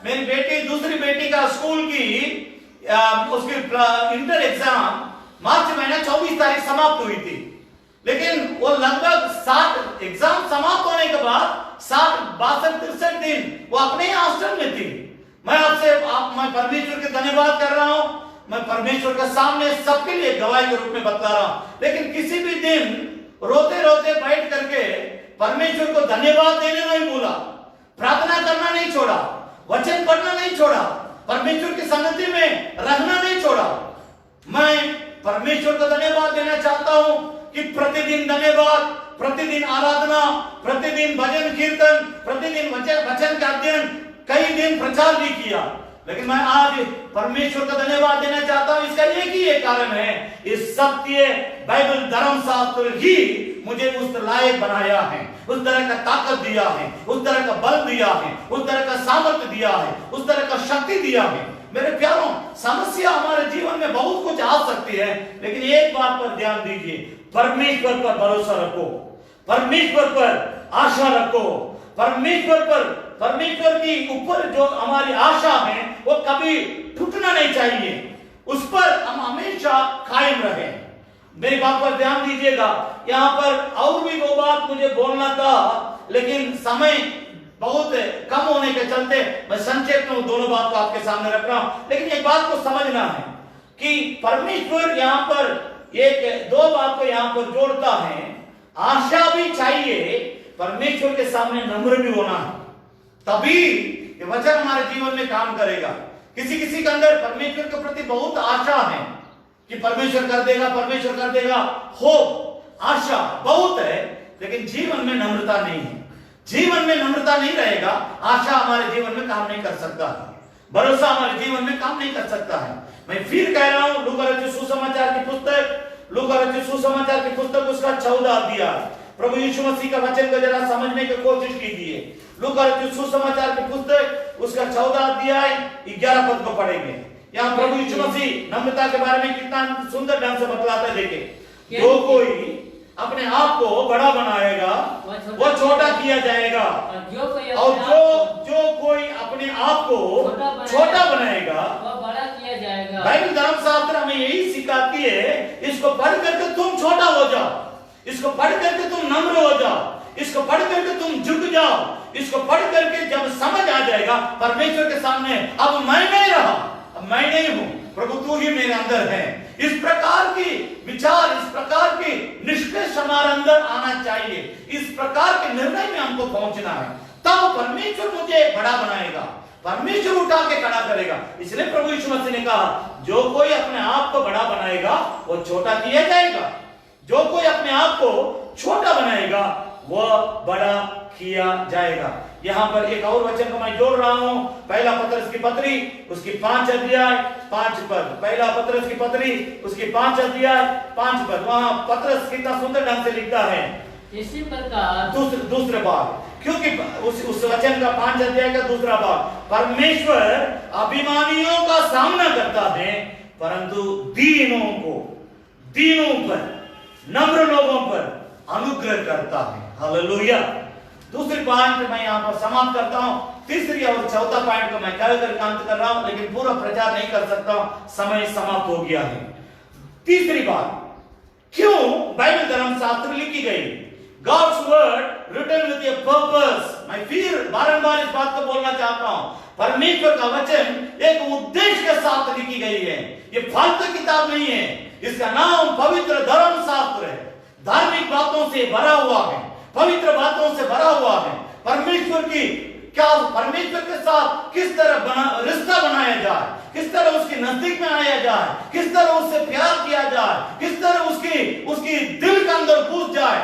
[SPEAKER 2] मेरी बेटी, दूसरी बेटी का स्कूल की उसकी इंटर एग्जाम मार्च महीना 24 तारीख समाप्त हुई थी, लेकिन वो लगभग 60 एग्जाम समाप्त होने के बाद 62-63 दिन वो अपने हॉस्टल में थी। मैं मैं परमेश्वर के धन्यवाद कर रहा हूं। मैं परमेश्वर के सामने सबके लिए गवाही के रूप में बता रहा हूं। लेकिन किसी भी दिन रोते रोते बैठ करके परमेश्वर को धन्यवाद देने नहीं भूला, प्रार्थना करना नहीं छोड़ा, वचन पढ़ना नहीं छोड़ा, परमेश्वर की संगति में रहना नहीं छोड़ा। मैं परमेश्वर को धन्यवाद देना चाहता हूं कि प्रतिदिन धन्यवाद, प्रतिदिन आराधना, प्रतिदिन भजन कीर्तन, प्रतिदिन वचन का अध्ययन, कई दिन प्रचार भी किया। लेकिन मैं आज परमेश्वर का धन्यवाद देना चाहता हूं। इसका एक ही एक कारण है, इस सत्य बाइबल धर्मशास्त्र ही मुझे उस लायक बनाया है, उस तरह का ताकत दिया है, उस तरह का बल दिया है, उस तरह का सामर्थ्य दिया है, उस तरह का शक्ति दिया है। मेरे प्यारों, समस्या हमारे जीवन में बहुत कुछ आ सकती है, लेकिन एक बात पर ध्यान दीजिए, परमेश्वर पर भरोसा रखो, परमेश्वर पर आशा रखो, परमेश्वर की ऊपर जो हमारी आशा है वो कभी टूटना नहीं चाहिए, उस पर हम हमेशा कायम रहे। मेरी बात पर ध्यान दीजिएगा। यहाँ पर और भी दो बात मुझे बोलना था, लेकिन समय बहुत कम होने के चलते मैं संक्षेप में दोनों बात को आपके सामने रख रहा हूं। लेकिन एक बात को समझना है कि परमेश्वर यहाँ पर एक दो बात को यहाँ पर जोड़ता है। आशा भी चाहिए, परमेश्वर के सामने नम्र भी होना है, तभी ये वचन हमारे जीवन में काम करेगा। किसी किसी के अंदर परमेश्वर के प्रति बहुत आशा है कि परमेश्वर कर देगा, हो आशा बहुत है, लेकिन जीवन में नम्रता नहीं है। जीवन में नम्रता नहीं रहेगा, आशा हमारे जीवन में काम नहीं कर सकता है, भरोसा हमारे जीवन में काम नहीं कर सकता है। मैं फिर कह रहा हूं, लूका रचित सुसमाचार की पुस्तक उसका 14 अध्याय, प्रभु यीशु मसीह का वचन को जरा समझने की कोशिश कीजिए। लूका रचित सुसमाचार की पुस्तक उसका 14 अध्याय 11 पद को पढ़ेंगे। यहाँ प्रभु यीशु मसीह नम्रता के बारे में कितना सुंदर ढंग से बतलाता है। देखिए, जो कोई अपने आप को बड़ा बनाएगा वो छोटा किया जाएगा, और जो कोई अपने आप को छोटा बनाएगा
[SPEAKER 3] वो बड़ा किया जाएगा।
[SPEAKER 2] बाइबल धर्मशास्त्र हमें यही सिखाती है, इसको पढ़ करके तुम छोटा हो जाओ, इसको पढ़ करके तुम नम्र हो जाओ, इसको पढ़ करके तुम झुक जाओ, इसको पढ़ करके जब समझ आ जाएगा परमेश्वर के सामने, अब मैं नहीं रहा, अब मैं नहीं हूं, प्रभु तू ही मेरे अंदर है। इस प्रकार की विचार, इस प्रकार की निष्कर्ष हमारे अंदर आना चाहिए, इस प्रकार के निर्णय में हमको पहुंचना है, तब परमेश्वर मुझे बड़ा बनाएगा, परमेश्वर उठा के खड़ा करेगा। इसलिए प्रभु यीशु मसीह ने कहा, जो कोई अपने आप को बड़ा बनाएगा वो छोटा किया जाएगा, जो कोई अपने आप को छोटा बनाएगा वह बड़ा किया जाएगा। यहाँ पर एक और वचन को मैं जोड़ रहा हूं, पहला पतरस की पत्री उसकी 5 अध्याय 5 पद, पहला पतरस की पत्री उसकी 5 अध्याय 5 पद, वहां पतरस कितना सुंदर ढंग से लिखता है।
[SPEAKER 3] इसी प्रकार
[SPEAKER 2] दूसरे भाग, क्योंकि उस वचन का 5 अध्याय का दूसरा भाग, परमेश्वर अभिमानियों का सामना करता है परंतु दीनों पर, नम्र लोगों पर अनुग्रह करता है। हालेलुया। दूसरी पॉइंट मैं यहाँ पर समाप्त करता हूँ। तीसरी और चौथा पॉइंट को मैं कहकर अंत कर रहा हूँ, लेकिन पूरा प्रचार नहीं कर सकता, समय समाप्त हो गया है। तीसरी बात, क्यों बाइबल धर्मशास्त्र लिखी गई? God's word written with a purpose। मैं फिर बारंबार इस बात को बोलना चाहता हूँ, परमेश्वर का वचन एक उद्देश्य के साथ लिखी गई है। ये फालतू किताब नहीं है, इसका नाम पवित्र धर्मशास्त्र है। धार्मिक बातों से भरा हुआ है, पवित्र बातों से भरा हुआ है। परमेश्वर के साथ किस तरह रिश्ता बनाया जाए, किस तरह उसके नजदीक में आया जाए, किस तरह उससे प्यार किया जाए, किस तरह उसकी दिल के अंदर घुस जाए,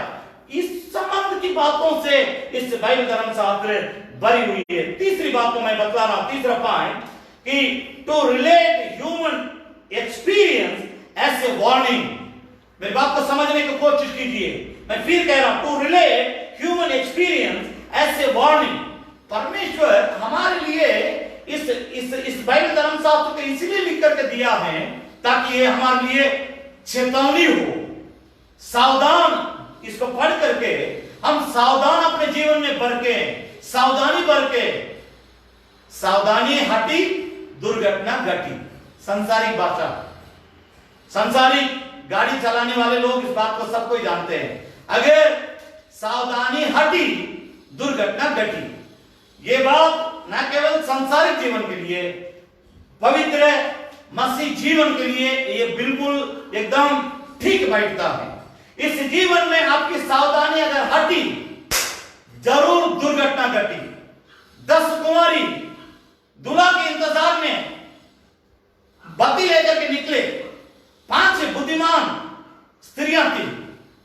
[SPEAKER 2] इस संबंध की बातों से इस बाइबल धर्मशास्त्र भरी हुई है। तीसरी बात को मैं बतला रहा हूं, तीसरा पॉइंट, कि to relate human experience as a warning. मेरी बात को समझने की कोशिश कीजिए, मैं फिर कह रहा हूं, to relate human experience as a warning. परमेश्वर हमारे लिए इस बाइबल धर्मशास्त्र को इसलिए लिख करके दिया है ताकि ये हमारे लिए चेतावनी हो, सावधान, इसको पढ़ करके हम सावधान अपने जीवन में बरके, सावधानी बरके। सावधानी हटी दुर्घटना घटी। संसारिक भाषा, संसारिक गाड़ी चलाने वाले लोग इस बात को सब कोई जानते हैं। अगर सावधानी हटी दुर्घटना घटी, ये बात न केवल संसारिक जीवन के लिए, पवित्र मसीह जीवन के लिए ये बिल्कुल एकदम ठीक बैठता है। इस जीवन में आपकी सावधानी अगर हटी, जरूर दुर्घटना घटी। 10 कुंवारी दूल्हा के इंतजार में बत्ती लेकर के निकले। 5 बुद्धिमान स्त्रियां थी,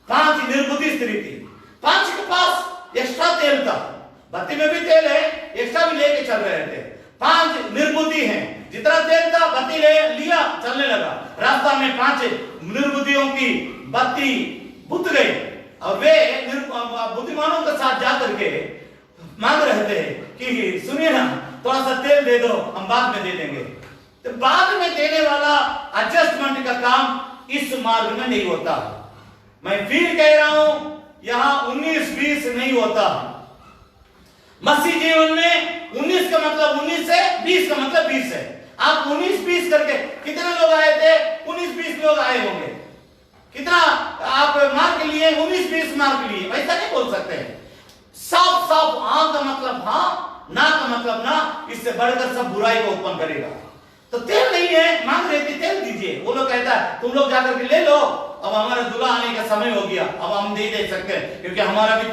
[SPEAKER 2] 5 निर्बुद्धि स्त्री थी। 5 के पास एक्स्ट्रा तेल था, बत्ती में भी तेल है, एक्स्ट्रा भी लेके चल रहे थे। 5 निर्बुद्धि हैं, जितना तेल था बत्ती ले लिया, चलने लगा। रास्ता में 5 निर्बुद्धियों की बत्ती बुझ गई और वे बुद्धिमानों के साथ जाकर के मांग रहे थे कि सुनिए ना, थोड़ा सा तेल दे दो, हम बाद में दे देंगे। तो बाद में देने वाला एडजस्टमेंट का काम इस मार्ग में नहीं होता। मैं फिर कह रहा हूं, यहां 19-20 नहीं होता। मसीह जीवन में 19 का मतलब 19 है, 20 का मतलब 20 है। आप 19-20 करके कितने लोग आए थे? 19-20 लोग आए होंगे। कितना आप मार्क लिए? 19-20 मार्क लिए। ऐसा नहीं बोल सकते। साफ साफ हाँ का मतलब हाँ, ना का मतलब ना, इससे बढ़कर सब बुराई को उत्पन्न करेगा। तो तेल नहीं है, मांग रहे थे तेल दीजिए। वो लोग कहता है तुम लोग जाकर के ले लो, अब हमारा दूल्हा आने का समय हो गया, अब हम नहीं दे सकते क्योंकि हमारा भी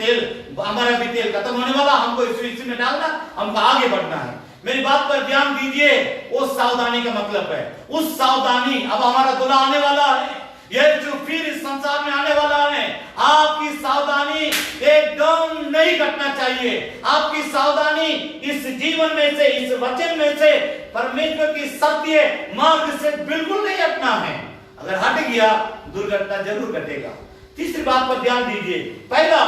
[SPEAKER 2] तेल खत्म होने वाला, हमको इसी में डालना, हमको आगे बढ़ना है। मेरी बात पर ध्यान दीजिए, वो सावधानी का मतलब है। उस सावधानी, अब हमारा दूल्हा आने वाला है, यह जो फिर इस संसार में आने वाला है, आपकी सावधानी एकदम नहीं घटना चाहिए। आपकी सावधानी इस जीवन में से, इस वचन में से, परमेश्वर की सत्य मार्ग से बिल्कुल नहीं हटना है। अगर हट गया दुर्घटना जरूर घटेगा। तीसरी बात पर ध्यान दीजिए। पहला,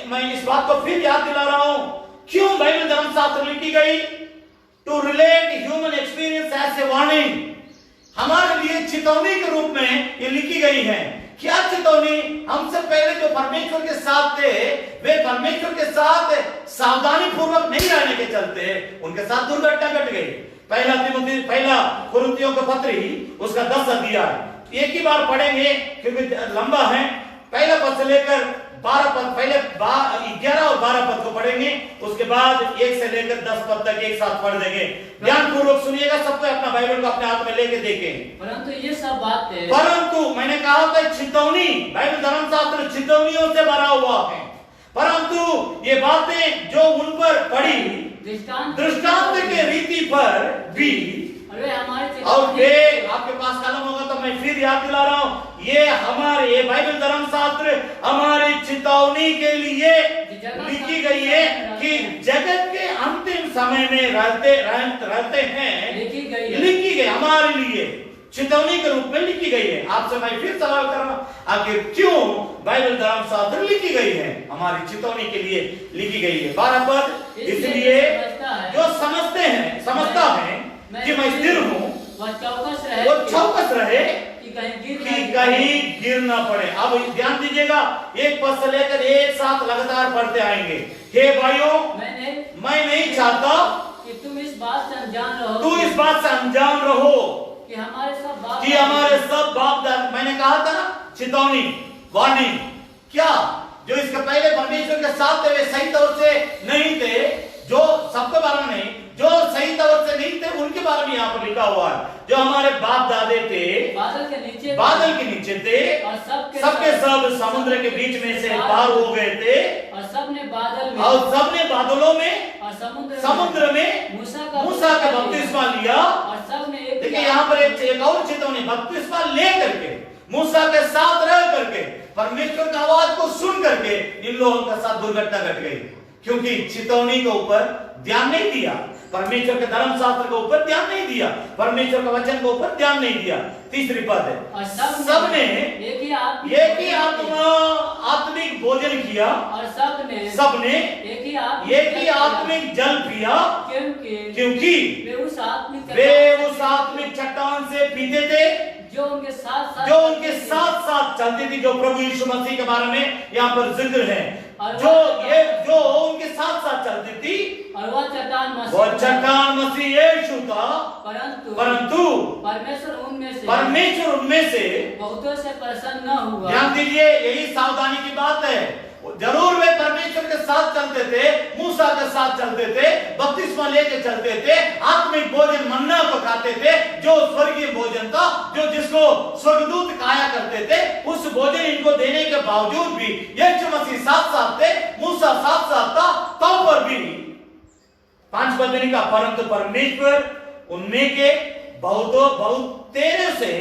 [SPEAKER 2] मैं इस बात को फिर याद दिला रहा हूं, क्यों बाइबल धर्मशास्त्र लिखी गई? To relate human experience as a warning, हमारे लिए चेतावनी के रूप में ये लिखी गई है। क्या चेतावनी? हमसे पहले जो परमेश्वर के साथ थे, वे परमेश्वर के साथ सावधानी पूर्वक नहीं रहने के चलते उनके साथ दुर्घटना घट गई। पहला कुरिन्थियों का पत्री, उसका 10 अध्याय एक ही बार पढ़ेंगे क्योंकि लंबा है। पहला पद से लेकर 12 पद, पहले 11 और 12 पद को पढ़ेंगे, उसके बाद 1 से लेकर 10 पद तक एक साथ पढ़ देंगे। ध्यान पूर्वक सुनिएगा, सबको अपना बाइबल को अपने हाथ में लेके देखें।
[SPEAKER 3] परंतु ये सब बात है,
[SPEAKER 2] परंतु मैंने कहा था चेतावनी, बाइबल धर्मशास्त्र चेतावनियों से भरा हुआ है। परंतु ये बातें जो उन पर पड़ी दृष्टांत के रीति पर भी, और वे आपके पास कलम होगा तो मैं फिर याद दिला रहा हूं, ये बाइबल धर्मशास्त्र हमारी चेतावनी के लिए लिखी गई है कि जगत के अंतिम समय में रहते हैं, लिखी गई हमारे लिए चेतावनी के रूप में लिखी गई है। आपसे मैं फिर सवाल कर रहा हूं, आखिर क्यों बाइबल धर्मशास्त्र लिखी गई है? हमारी चेतावनी के लिए लिखी गई है। 12 पद, इसलिए जो समझता है कि मैं स्थिर हूं, वो चौकस रहे कि कहीं गिर ना पड़े। अब ध्यान दीजिएगा, एक पद से लेकर एक साथ लगातार पढ़ते आएंगे। हे भाइयों, मैं नहीं चाहता
[SPEAKER 3] कि तुम इस बात से अनजान रहो, कि हमारे सब बाप दादा, मैंने कहा था ना, चेतावनी, वार्निंग, क्या जो इसके पहले परमेश्वर के साथ थे वे सही तौर से नहीं थे, जो सबके बारे में नहीं, जो सही तौर से नहीं थे उनके बारे में यहाँ पर लिखा हुआ है। जो हमारे बाप दादे थे बादल के नीचे थे, और सबके सब समुद्र के बीच में से पार हो गए थे, और सबने
[SPEAKER 2] बादलों में
[SPEAKER 3] और
[SPEAKER 2] समुद्र में मूसा का बपतिस्मा लिया।
[SPEAKER 3] और सबने,
[SPEAKER 2] देखिए यहाँ पर एक और चेतावनी, बपतिस्मा ले करके, मूसा के साथ रह करके, परमेश्वर की आवाज को सुन करके इन लोगों के साथ दुर्घटना घट गई, क्योंकि चेतावनी के ऊपर ध्यान नहीं दिया, परमेश्वर के धर्मशास्त्र के ऊपर ध्यान नहीं दिया, परमेश्वर के वचन के ऊपर ध्यान नहीं दिया। तीसरी पद है, सबने एक ही आत्मिक भोजन किया, और सबने एक ही आत्मिक जल पिया, क्योंकि वे उस आत्मिक चट्टान से पीते थे
[SPEAKER 3] जो उनके साथ
[SPEAKER 2] साथ चलती थी, जो प्रभु यीशु मसीह के बारे में यहाँ पर जिक्र है, जो उनके साथ साथ चलती थी,
[SPEAKER 3] और वह
[SPEAKER 2] चट्टान मसीह यीशु था। परंतु परमेश्वर उनमें से
[SPEAKER 3] बहुतों से प्रसन्न न हुआ।
[SPEAKER 2] ध्यान दीजिए, यही सावधानी की बात है। जरूर वे परमेश्वर के साथ चलते थे, मूसा के साथ चलते थे, बपतिस्मा लेके चलते थे, आत्मिक भोजन मन्ना को खाते थे, जो स्वर्गीय भोजन था, जो जिसको स्वर्गदूत खाया करते थे, उस भोजन इनको देने के बावजूद भी यीशु मसीह साथ साथ थे, मूसा साथ साथ था, तब पर भी 5 पद में लिखा, परंतु परमेश्वर उनमें के बहुत तेरे से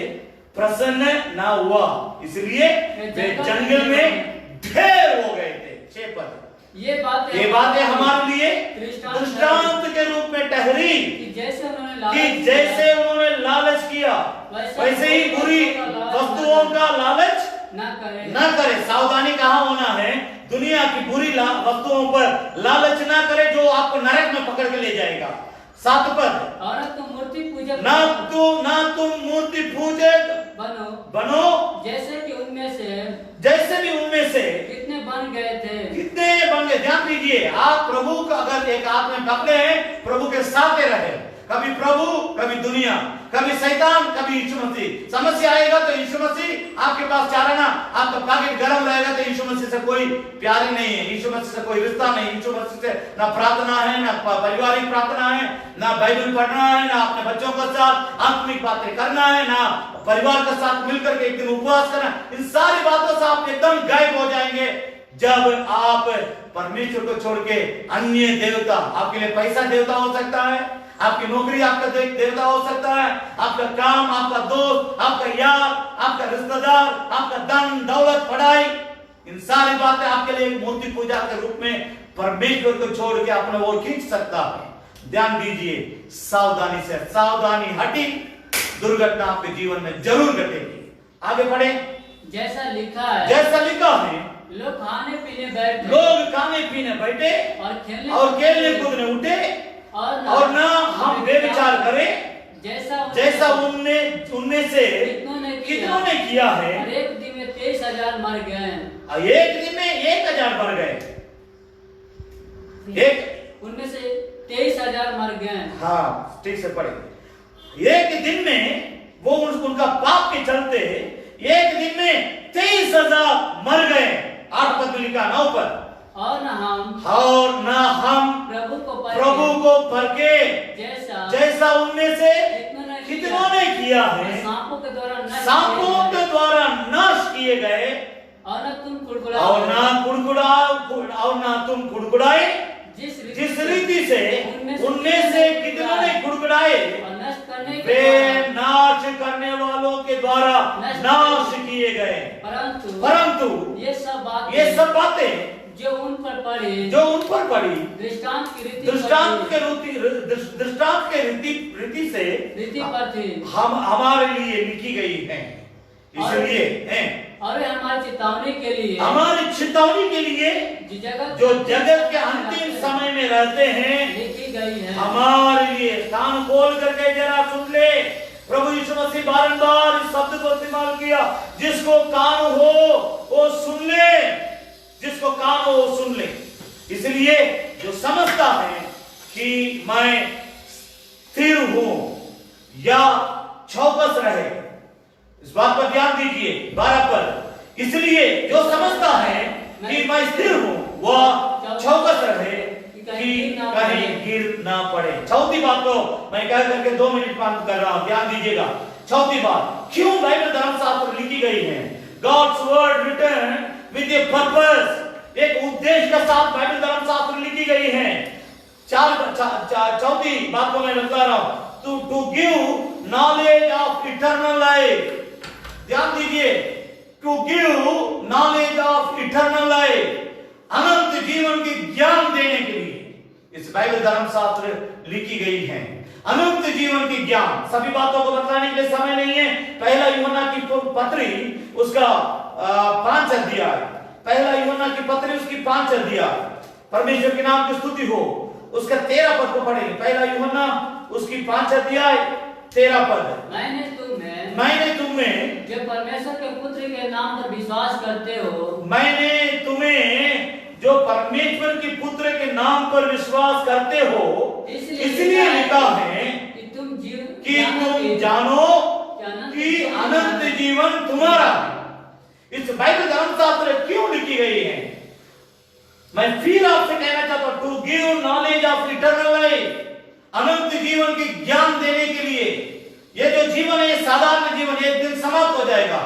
[SPEAKER 2] प्रसन्न ना हुआ, इसलिए वे जंगल में ढेर हो गए थे। 6 पद, ये बातें हमारे लिए दृष्टांत के रूप में ठहरी कि जैसे उन्होंने लालच किया, वैसे ही बुरी वस्तुओं का लालच न करे। सावधानी कहाँ होना है? दुनिया की बुरी वस्तुओं पर लालच ना करे, जो आपको नरक में पकड़ के ले जाएगा।
[SPEAKER 1] 7 पद,
[SPEAKER 3] और तुम मूर्ति पूजक
[SPEAKER 1] ना तुम मूर्ति पूजक बनो
[SPEAKER 3] जैसे कि उनमें से
[SPEAKER 1] जैसे भी उनमें से
[SPEAKER 3] कितने बन गए थे।
[SPEAKER 1] कितने बन गए। ध्यान दीजिए, आप प्रभु का अगर एक हाथ में पकड़े हैं, प्रभु के साथ रहे, कभी प्रभु कभी दुनिया, कभी शैतान कभी यीशु मसीह। समस्या आएगा तो यीशु मसीह आपके पास चाहना, आपका पॉकेट गर्म रहेगा तो यीशु मसीह से कोई प्यार नहीं है, यीशु मसीह से कोई रिश्ता नहीं, यीशु मसीह से ना प्रार्थना है, ना पारिवारिक प्रार्थना है, ना बाइबल पढ़ना है, ना अपने बच्चों के साथ आत्मिक बातें करना है, ना परिवार के साथ मिलकर के एक दिन उपवास करना। इन सारी बातों से आप एकदम गायब हो जाएंगे जब आप परमेश्वर को छोड़ के अन्य देवता, आपके लिए पैसा देवता हो सकता है, आपकी नौकरी आपका देवता हो सकता है, आपका काम, आपका दोस्त, आपका यार, आपका रिश्तेदार, आपका धन दौलत पढ़ाई, इन सारी बातें आपके लिए मूर्ति पूजा के रूप में परमेश्वर को छोड़ के अपने ओर खींच सकता है। ध्यान दीजिए, सावधानी से, सावधानी हटी, दुर्घटना आपके जीवन में जरूर घटेगी। आगे बढ़े।
[SPEAKER 3] जैसा लिखा है लोग खाने पीने बैठे
[SPEAKER 1] और खेलने कूदने उठे और ना हम बेविचार करें जैसा उनमें से कितनों ने किया है।
[SPEAKER 3] एक दिन में 23,000 मर गए।
[SPEAKER 1] एक दिन में 1,000 मर गए।
[SPEAKER 3] उनमें से 23,000 मर गए।
[SPEAKER 1] हाँ, ठीक से पढ़े। एक दिन में वो उनका पाप के चलते एक दिन में 23,000 मर गए। 8 पद लिखा 9 पद।
[SPEAKER 3] और न हम
[SPEAKER 1] प्रभु को परखे जैसा उनमें से कितनों ने किया है।
[SPEAKER 3] सांपों के
[SPEAKER 1] द्वारा नाश किए गए।
[SPEAKER 3] और न तुम
[SPEAKER 1] कुड़कुड़ाए जिस रीति से उनमें से कितनों ने कुड़कुड़ाए, वे नाश करने वालों के द्वारा नाश किए गए। परंतु ये सब बातें
[SPEAKER 3] जो उन पर पड़ी
[SPEAKER 1] दृष्टांत के रीति से
[SPEAKER 3] पर थी,
[SPEAKER 1] हम हमारे लिए लिखी गई है। इसलिए
[SPEAKER 3] और हमारी चेतावनी के लिए
[SPEAKER 1] जो जगत के अंतिम समय में रहते हैं
[SPEAKER 3] लिखी गई है।
[SPEAKER 1] हमारे लिए कान खोल करके जरा सुन ले। प्रभु यीशु मसीह बारंबार इस शब्द को इस्तेमाल किया, जिसको कान हो वो सुन ले, जिसको कान हो वो सुन ले। इसलिए जो समझता है कि मैं स्थिर हूं या चौकस रहे, इस बात पर ध्यान दीजिए। 12 पर, इसलिए जो समझता है कि मैं स्थिर हूं वह चौकस रहे कि कहीं गिर ना पड़े। चौथी बात को मैं कह करके 2 मिनट बंद कर रहा हूं, ध्यान दीजिएगा। चौथी बात, क्यों बाइबल धर्मशास्त्र लिखी गई है? God's word written with a purpose, एक उद्देश्य के साथ बाइबल धर्मशास्त्र लिखी गई है। चौथी बात को मैं बता रहा हूं, to give knowledge of eternal life। ध्यान दीजिए, to give knowledge of eternal life, अनंत जीवन की ज्ञान देने के लिए इस बाइबल धर्मशास्त्र लिखी गई है। अनंत जीवन की ज्ञान, सभी बातों को बताने के लिए समय नहीं है। पहला यूहन्ना की पत्री उसका 5 अध्याय, पहला यूहन्ना की पत्री उसकी 5 अध्याय, परमेश्वर के नाम की स्तुति हो, उसका 13 पद को पढ़ेंगे। पहला यूहन्ना उसकी 5 अध्याय 13 पद। मैंने तुम्हें
[SPEAKER 3] जो परमेश्वर के पुत्र के नाम पर विश्वास करते हो,
[SPEAKER 1] मैंने तुम्हें जो परमेश्वर के पुत्र के नाम पर विश्वास करते हो इसलिए लिखा है कि तुम जानो कि अनंत जीवन तुम्हारा है। इस बाइबल धर्मशास्त्र क्यों लिखी गई है? मैं फिर आपसे कहना चाहता हूं, to give knowledge of eternal life, अनंत जीवन की ज्ञान देने के लिए। ये जो जीवन है ये साधारण जीवन, एक दिन समाप्त हो जाएगा।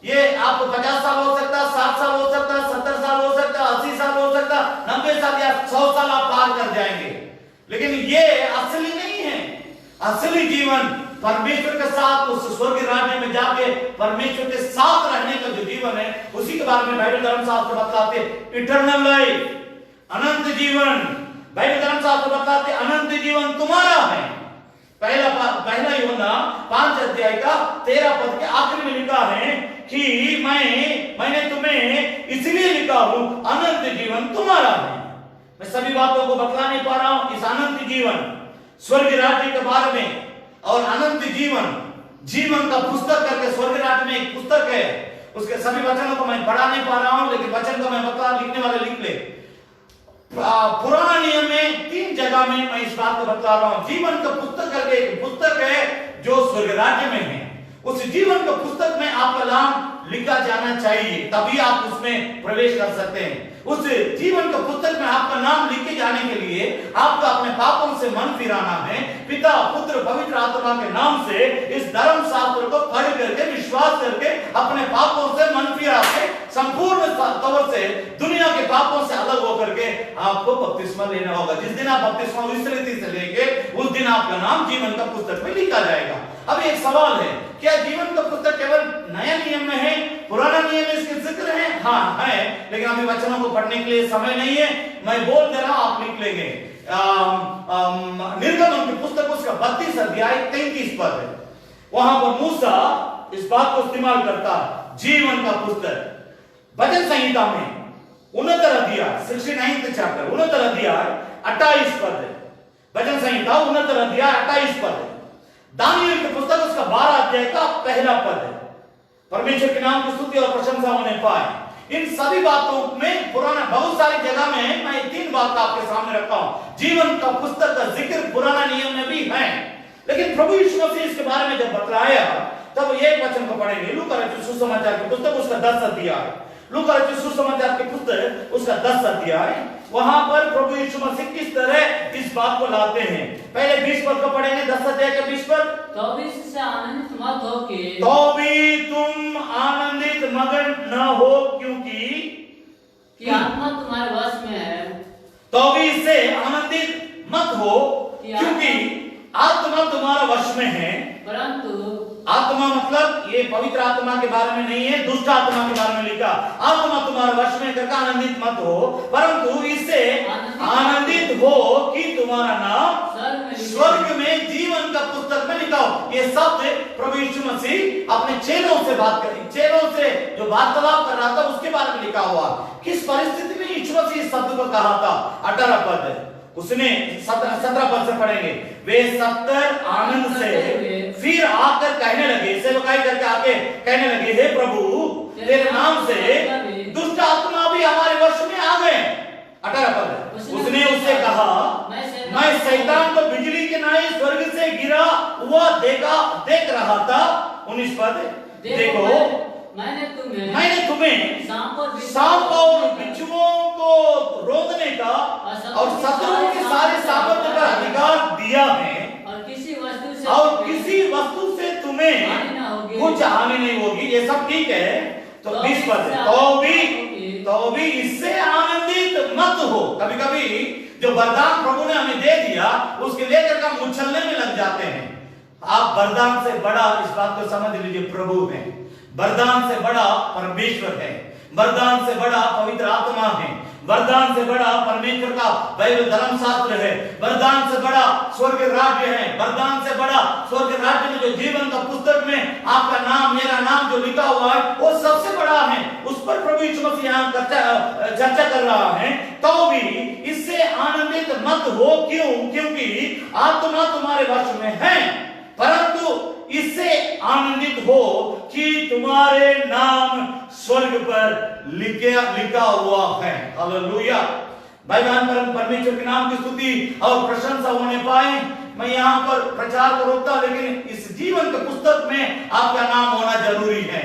[SPEAKER 1] ये आपको 50 साल हो सकता है, 60 साल हो सकता है, 70 साल हो सकता है, 80 साल हो सकता है, 90 साल या 100 साल आप पार कर जाएंगे। लेकिन ये असली नहीं है। असली जीवन परमेश्वर के साथ उस स्वर्ग राज्य में जाके परमेश्वर के साथ रहने का जो जीवन है, उसी के बारे में बाइबल धर्मशास्त्र बताते इटर्नल लाइफ, अनंत जीवन। बाइबल धर्मशास्त्र बताते अनंत जीवन तुम्हारा है। पहला यूहन्ना 5 अध्याय का 13 पद के आखिर में लिखा है कि मैंने तुम्हें इसलिए लिखा हूं, अनंत जीवन तुम्हारा है। मैं सभी बातों को बतला नहीं पा रहा हूं। इस अनंत जीवन
[SPEAKER 2] स्वर्ग राज्य के बारे में और अनंत जीवन का पुस्तक करके स्वर्ग राज्य में एक पुस्तक है। उसके सभी वचनों को मैं पढ़ा नहीं पा रहा हूं, लेकिन वचन को मैं बता, लिखने वाले लिख ले। पुराना नियम में 3 जगह में मैं इस बात को बता रहा हूं। जीवन का पुस्तक करके एक पुस्तक है जो स्वर्ग राज्य में है। उस जीवन का पुस्तक में आपका नाम लिखा जाना चाहिए, तभी आप उसमें प्रवेश कर सकते हैं। उस जीवन का पुस्तक में आपका नाम लिखे जाने के लिए आपको अपने पापों से मन फिराना है। पिता, पुत्र, पवित्र आत्मा के नाम से इस धर्म शास्त्र को पढ़ करके, विश्वास करके, अपने पापों से मन फिरा के संपूर्ण तौर से दुनिया के पापों से अलग होकर के आपको बपतिस्मा लेना होगा। जिस दिन आप बपतिस्मा इस रीति से लेंगे, उस दिन आपका नाम जीवन का पुस्तक में लिखा जाएगा। अब एक सवाल है, क्या जीवन का पुस्तक केवल नया नियम में है, पुराना नियम में इसके जिक्र है? हाँ है, लेकिन अभी वचनों को पढ़ने के लिए समय नहीं है, मैं बोल दे रहा हूं, आप लिख लेंगे। निर्गमन की पुस्तक उसका 32 अध्याय 33 पद है। वहां पर मूसा इस बात को इस्तेमाल करता है, जीवन का पुस्तक। भजन संहिता में 69 अध्याय 69th चैप्टर 69 अध्याय 28 पद है। भजन संहिता 69 अध्याय 28 पद है। दानियल की पुस्तक उसका 12 अध्याय का पहला पद है। परमेश्वर के नाम की स्तुति और प्रशंसा होने पाए। इन सभी बातों में पुराना बहुत सारी जगह में मैं 3 बात आपके सामने रखा हूं। जीवन का पुस्तक का जिक्र पुराना नियम में भी है, लेकिन प्रभु यीशु मसीह इसके बारे में जब बतलाया तब एक वचन को पढ़ेंगे। लूका रचित सुसमाचार की पुस्तक उसका 10 अध्याय, लूका रचित सुसमाचार की पुस्तक उसका 10 अध्याय। वहां पर प्रभु यीशु मसीह किस तरह इस बात को लाते हैं। पहले 20 पद को पढ़ेंगे, 10 अध्याय के 20 पद।
[SPEAKER 3] तो भी इससे आनंदित मत हो कि,
[SPEAKER 2] तो भी तुम आनंदित मगन न हो क्योंकि
[SPEAKER 3] आत्मा तुम्हारे वश में है।
[SPEAKER 2] तो भी इससे आनंदित मत हो क्योंकि आत्मा तुम्हारा वश में है।
[SPEAKER 3] परंतु
[SPEAKER 2] आत्मा मतलब ये पवित्र आत्मा के बारे में नहीं है, दुष्ट आत्मा के बारे में लिखा। आत्मा तुम्हारा वश में करके आनंदित मत हो, परंतु इससे आनंदित हो कि तुम्हारा नाम स्वर्ग में जीवन का पुस्तक में लिखा हो। ये शब्द प्रभु यीशु मसीह अपने चेलों से बात कर, चेलों से जो वार्तालाप कर रहा था उसके बारे में लिखा हुआ। किस परिस्थिति में यीशु मसीह इस शब्द को कहा था? 18 पद उसने 17 पद से पढ़ेंगे। वे 70 आनंद से फिर आकर कहने लगे, सेवकाई करके आके कहने लगे, हे प्रभु तेरे नाम से दुष्ट आत्मा भी हमारे वश में आ गए। 18 पद उसने उससे कहा, मैं शैतान को बिजली के नाई स्वर्ग से गिरा हुआ देख रहा था। 19 पद देखो मैंने तुम्हें सांप और बिच्छुओं को रोकने का और शत्रुओं के सारे सामर्थ्य का अधिकार दिया है, और किसी वस्तु से तुम्हें कुछ हानि नहीं होगी। ये सब ठीक है। तो 20 पद तो भी इससे आनंदित मत हो। कभी कभी जो वरदान प्रभु ने हमें दे दिया उसके लेकर हम उछलने में लग जाते हैं। आप वरदान से बड़ा इस बात को समझ लीजिए, प्रभु है। वरदान से बड़ा परमेश्वर है, वरदान से बड़ा पवित्र आत्मा है, वरदान से बड़ा परमेश्वर का बाइबल धर्म शास्त्र है, वरदान से बड़ा स्वर्ग राज्य है, वरदान से बड़ा स्वर्ग राज्य में जो जीवन का पुस्तक में आपका नाम, मेरा नाम जो लिखा हुआ है वो सबसे बड़ा है। उस पर प्रभु यीशु मसीह यहाँ चर्चा कर रहा है। तो भी इससे आनंदित मत हो, क्योंकि आत्मा तुम्हारे वश में है, परंतु इससे आनंदित हो कि तुम्हारे नाम स्वर्ग पर लिखा हुआ है। हालेलुया। भाई बहन, परमेश्वर के नाम की स्तुति और प्रशंसा होने पाए। मैं यहाँ पर प्रचार को रोकता, लेकिन इस जीवन के पुस्तक में आपका नाम होना जरूरी है।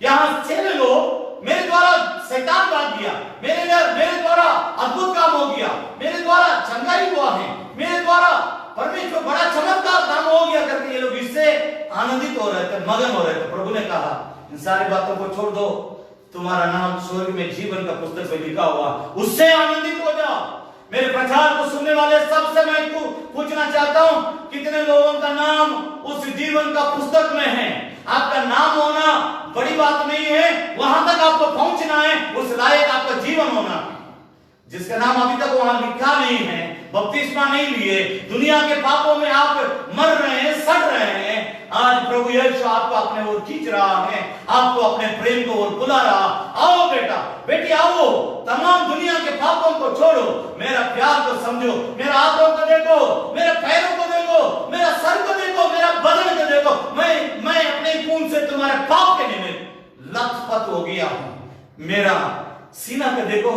[SPEAKER 2] यहाँ 6 लोग मेरे द्वारा शैतान भाग गया, मेरे द्वारा अद्भुत काम हो गया, मेरे द्वारा चंगाई हुआ है, मेरे द्वारा परमेश्वर बड़ा चमत्कार काम हो गया करके ये लोग इससे आनंदित हो रहे थे, मगन हो रहे थे। प्रभु ने कहा इन सारी बातों को छोड़ दो, तुम्हारा नाम स्वर्ग में जीवन का पुस्तक में लिखा हुआ, उससे आनंदित हो जाओ। मेरे प्रचार को सुनने वाले सबसे मैं पूछना चाहता हूं, कितने लोगों का नाम उस जीवन का पुस्तक में है? आपका नाम होना बड़ी बात नहीं है, वहां तक आपको पहुंचना है, उस लायक आपका जीवन होना। जिसका नाम अभी तक वहां लिखा नहीं है, बपतिस्मा नहीं लिए, दुनिया के पापों में आप मर रहे हैं, सड़ रहे हैं, आज प्रभु यीशु आपको अपने ओर खींच रहा है, आपको अपने प्रेम को ओर बुला रहा। आओ बेटा, बेटी आओ, तमाम दुनिया के पापों को छोड़ो, मेरा प्यार को समझो, मेरे हाथों को देखो, मेरे पैरों को देखो, किया हूं। मेरा सीना पे देखो,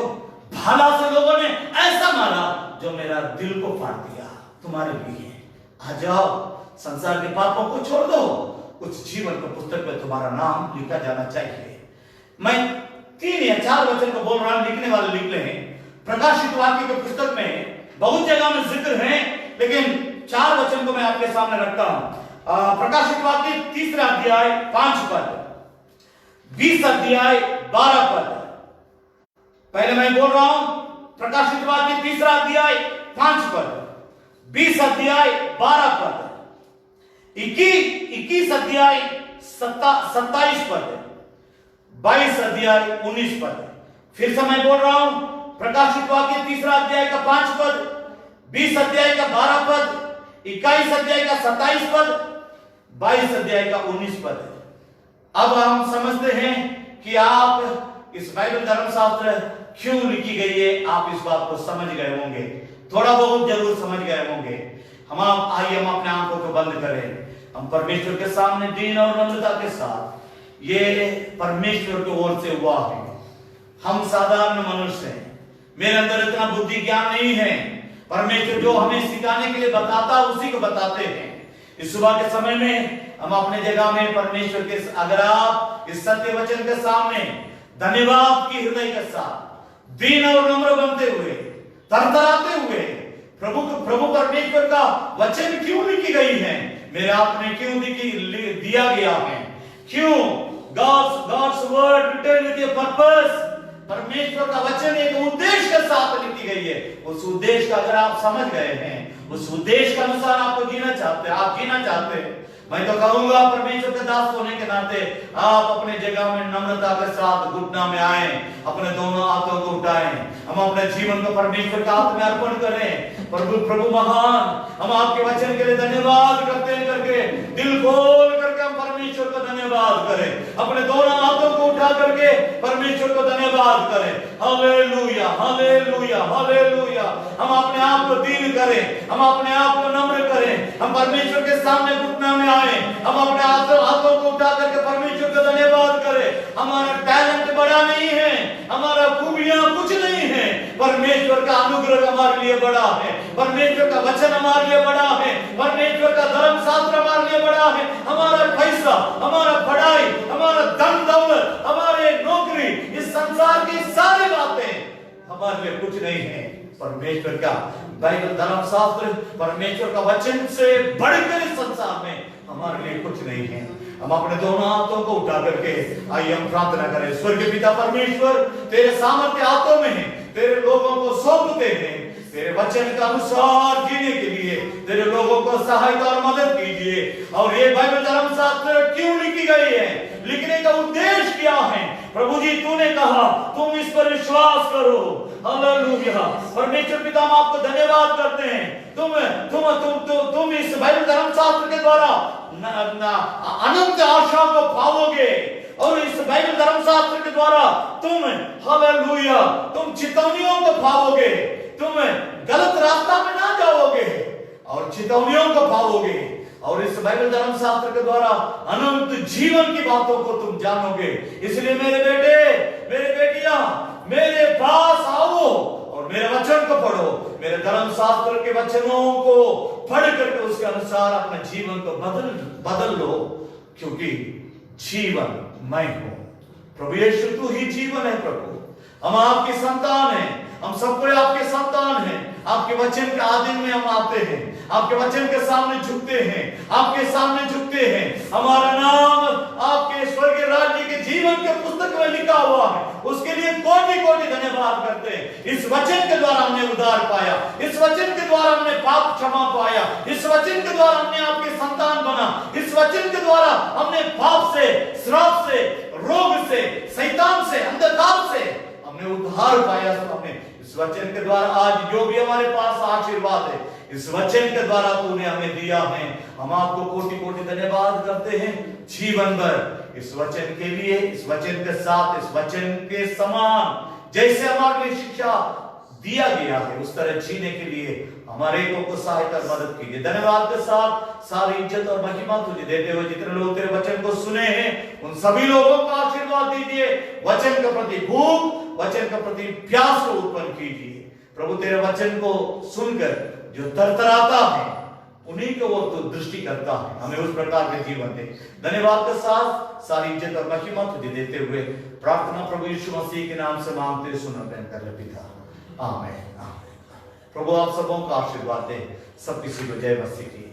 [SPEAKER 2] भाला से लोगों ने ऐसा मारा जो मेरा दिल को फाड़ दिया। तुम्हारे लिए आ जाओ, संसार के पापों को छोड़ दो, उस जीवन के पुस्तक में तुम्हारा नाम लिखा जाना चाहिए। मैं 3 या 4 वचन को बोल रहा हूं, लिखने वाले लिख ले हैं। प्रकाशित वाक्य के पुस्तक में बहुत जगह में जिक्र है, लेकिन 4 वचन को मैं आपके सामने रखता हूं। प्रकाशित वाक्य 3 अध्याय 5 पद, 20 अध्याय 12 पद। पहले मैं बोल रहा हूं, प्रकाशित वाक्य 3 अध्याय 5 पद, 20 अध्याय 12 पद, 21 अध्याय 27 पद, 22 अध्याय 19 पद। फिर से मैं बोल रहा हूं, प्रकाशित वाक्य 3 अध्याय का 5 पद, 20 अध्याय का 12 पद, 21 अध्याय का 27 पद, 22 अध्याय का 19 पद। अब हम समझते हैं कि आप इस बाइबल धर्मशास्त्र क्यों लिखी गई है, आप इस बात को समझ गए होंगे, थोड़ा बहुत जरूर समझ गए होंगे। आइए हम अपने आंखों को बंद करें, हम परमेश्वर के सामने दीन और नम्रता के साथ, ये परमेश्वर की ओर से हुआ है। हम साधारण मनुष्य हैं, मेरे अंदर इतना बुद्धि ज्ञान नहीं है। परमेश्वर जो हमें सिखाने के लिए बताता उसी को बताते हैं। इस सुबह के समय में हम अपने जगह में परमेश्वर के, अगर आप इस सत्य वचन के सामने धन्यवाद की हृदय के साथ दीन और नम्र बनते हुए, थरथराते हुए, प्रभु परमेश्वर का वचन क्यों लिखी गई है, मेरे हाथ में क्यों दिया गया है, क्यों God's word written with a purpose, परमेश्वर का वचन एक उद्देश्य के साथ लिखी गई है। उस उद्देश्य का अगर आप समझ गए हैं, उस उद्देश्य के अनुसार आपको जीना चाहते हैं, आप जीना चाहते हैं, मैं तो कहूंगा परमेश्वर के दास होने के नाते आप अपने जगह में नम्रता के साथ घुटना में आए, अपने दोनों हाथों को उठाएं, हम अपने जीवन को परमेश्वर के हाथ में अर्पण करें। प्रभु महान, हम आपके वचन के लिए धन्यवाद करते हैं करके दिल खोल करके हम परमेश्वर को धन्यवाद करें, अपने दोनों हाथों को उठा करके परमेश्वर को धन्यवाद करें। Hallelujah, hallelujah, hallelujah. हम अपने आप को दीन करें, हम अपने आप को नम्र करें, हम परमेश्वर के सामने घुटना में आए, हम अपने हाथों को उठा करके परमेश्वर का धन्यवाद करें। हमारा टैलेंट बड़ा नहीं है, हमारा खूबियां कुछ नहीं है, परमेश्वर का अनुग्रह हमारे लिए बड़ा है, परमेश्वर का वचन हमारे लिए बड़ा है, परमेश्वर का धर्मशास्त्र हमारे लिए बड़ा है। हमारा पैसा, हमारा पढ़ाई, हमारा धन दौलत, हमारे नौकरी, इस संसार की सारी बातें हमारे लिए कुछ नहीं है। परमेश्वर का बाइबल धर्मशास्त्र, परमेश्वर का वचन से बढ़कर इस संसार में हमारे लिए कुछ नहीं है। हम अपने दोनों हाथों को उठा करके आइए हम प्रार्थना करें। स्वर्गीय पिता परमेश्वर, तेरे सामर्थ्य हाथों में है, तेरे लोगों को सौंपते हैं, तेरे वचन के अनुसार जीने के लिए तेरे लोगों को सहायता और मदद कीजिए। और ये बाइबल धर्मशास्त्र क्यों लिखी गई है, लिखने का उद्देश्य क्या है, प्रभु जी तूने कहा तुम इस पर विश्वास करो। हालेलुया। परमेश्वर पिता हम आपको धन्यवाद करते हैं, तुम इस बाइबल धर्मशास्त्र के द्वारा अनंत आशा को पाओगे, और इस बाइबल धर्मशास्त्र के द्वारा तुम हालेलुया तुम चेतावनियों को पाओगे, तुम गलत रास्ता में ना जाओगे और चेतावनियों को पाओगे, और इस बाइबल धर्मशास्त्र के द्वारा अनंत जीवन की बातों को तुम जानोगे। इसलिए मेरे बेटे, मेरे बेटियां, मेरे पास आओ और मेरे वचन को पढ़ो, मेरे धर्मशास्त्र के वचनों को पढ़ करके उसके अनुसार अपने जीवन को बदल लो, क्योंकि जीवन मैं हूं। प्रभु यीशु तू ही जीवन है। प्रभु हम आपकी संतान हैं, हम सब कोई आपके संतान हैं। आपके वचन के आधीन में हम आते हैं, आपके वचन के सामने झुकते हैं, आपके सामने झुकते हैं। हमारा नाम आपके स्वर्गीय राज्य के जीवन के पुस्तक में लिखा हुआ है, उसके लिए कोटि कोटि धन्यवाद करते हैं। इस वचन के द्वारा हमने उद्धार पाया, इस वचन के द्वारा हमने पाप क्षमा पाया, इस वचन के द्वारा हमने आपके संतान बना, इस वचन के द्वारा हमने पाप से, श्राप से, रोग से, शैतान से, अंधकार से हमने उद्धार पाया। हमने इस वचन के द्वारा आज जो भी हमारे पास आशीर्वाद है, इस वचन के द्वारा तूने हमें दिया है। हम आपको कोटि कोटि धन्यवाद करते हैं जीवन भर इस वचन के लिए, इस वचन के साथ, इस वचन के समान जैसे हमारे लिए शिक्षा
[SPEAKER 1] दिया गया है उस तरह जीने के लिए हमारे को सहायता मदद कीजिए। धन्यवाद के साथ सारी इज्जत और महिमा तुझे देते हुए जितने लोग तेरे वचन को सुने हैं उन सभी लोगों का आशीर्वाद दीजिए। वचन के प्रति भूख, वचन के प्रति प्यास को उत्पन्न कीजिए प्रभु। तेरे वचन को सुनकर जो तरतराता है उन्हीं को वो तो दृष्टि करता है, हमें उस प्रकार के जीवन दे। धन्यवाद के साथ सारी इज्जत और महिमा तुझे देते हुए प्रार्थना प्रभु यीशु मसीह के नाम से मांगते सुनो कर पिता, आमीन। प्रभु आप सबों का आशीर्वाद दे। सब किसी को जय मसीह की।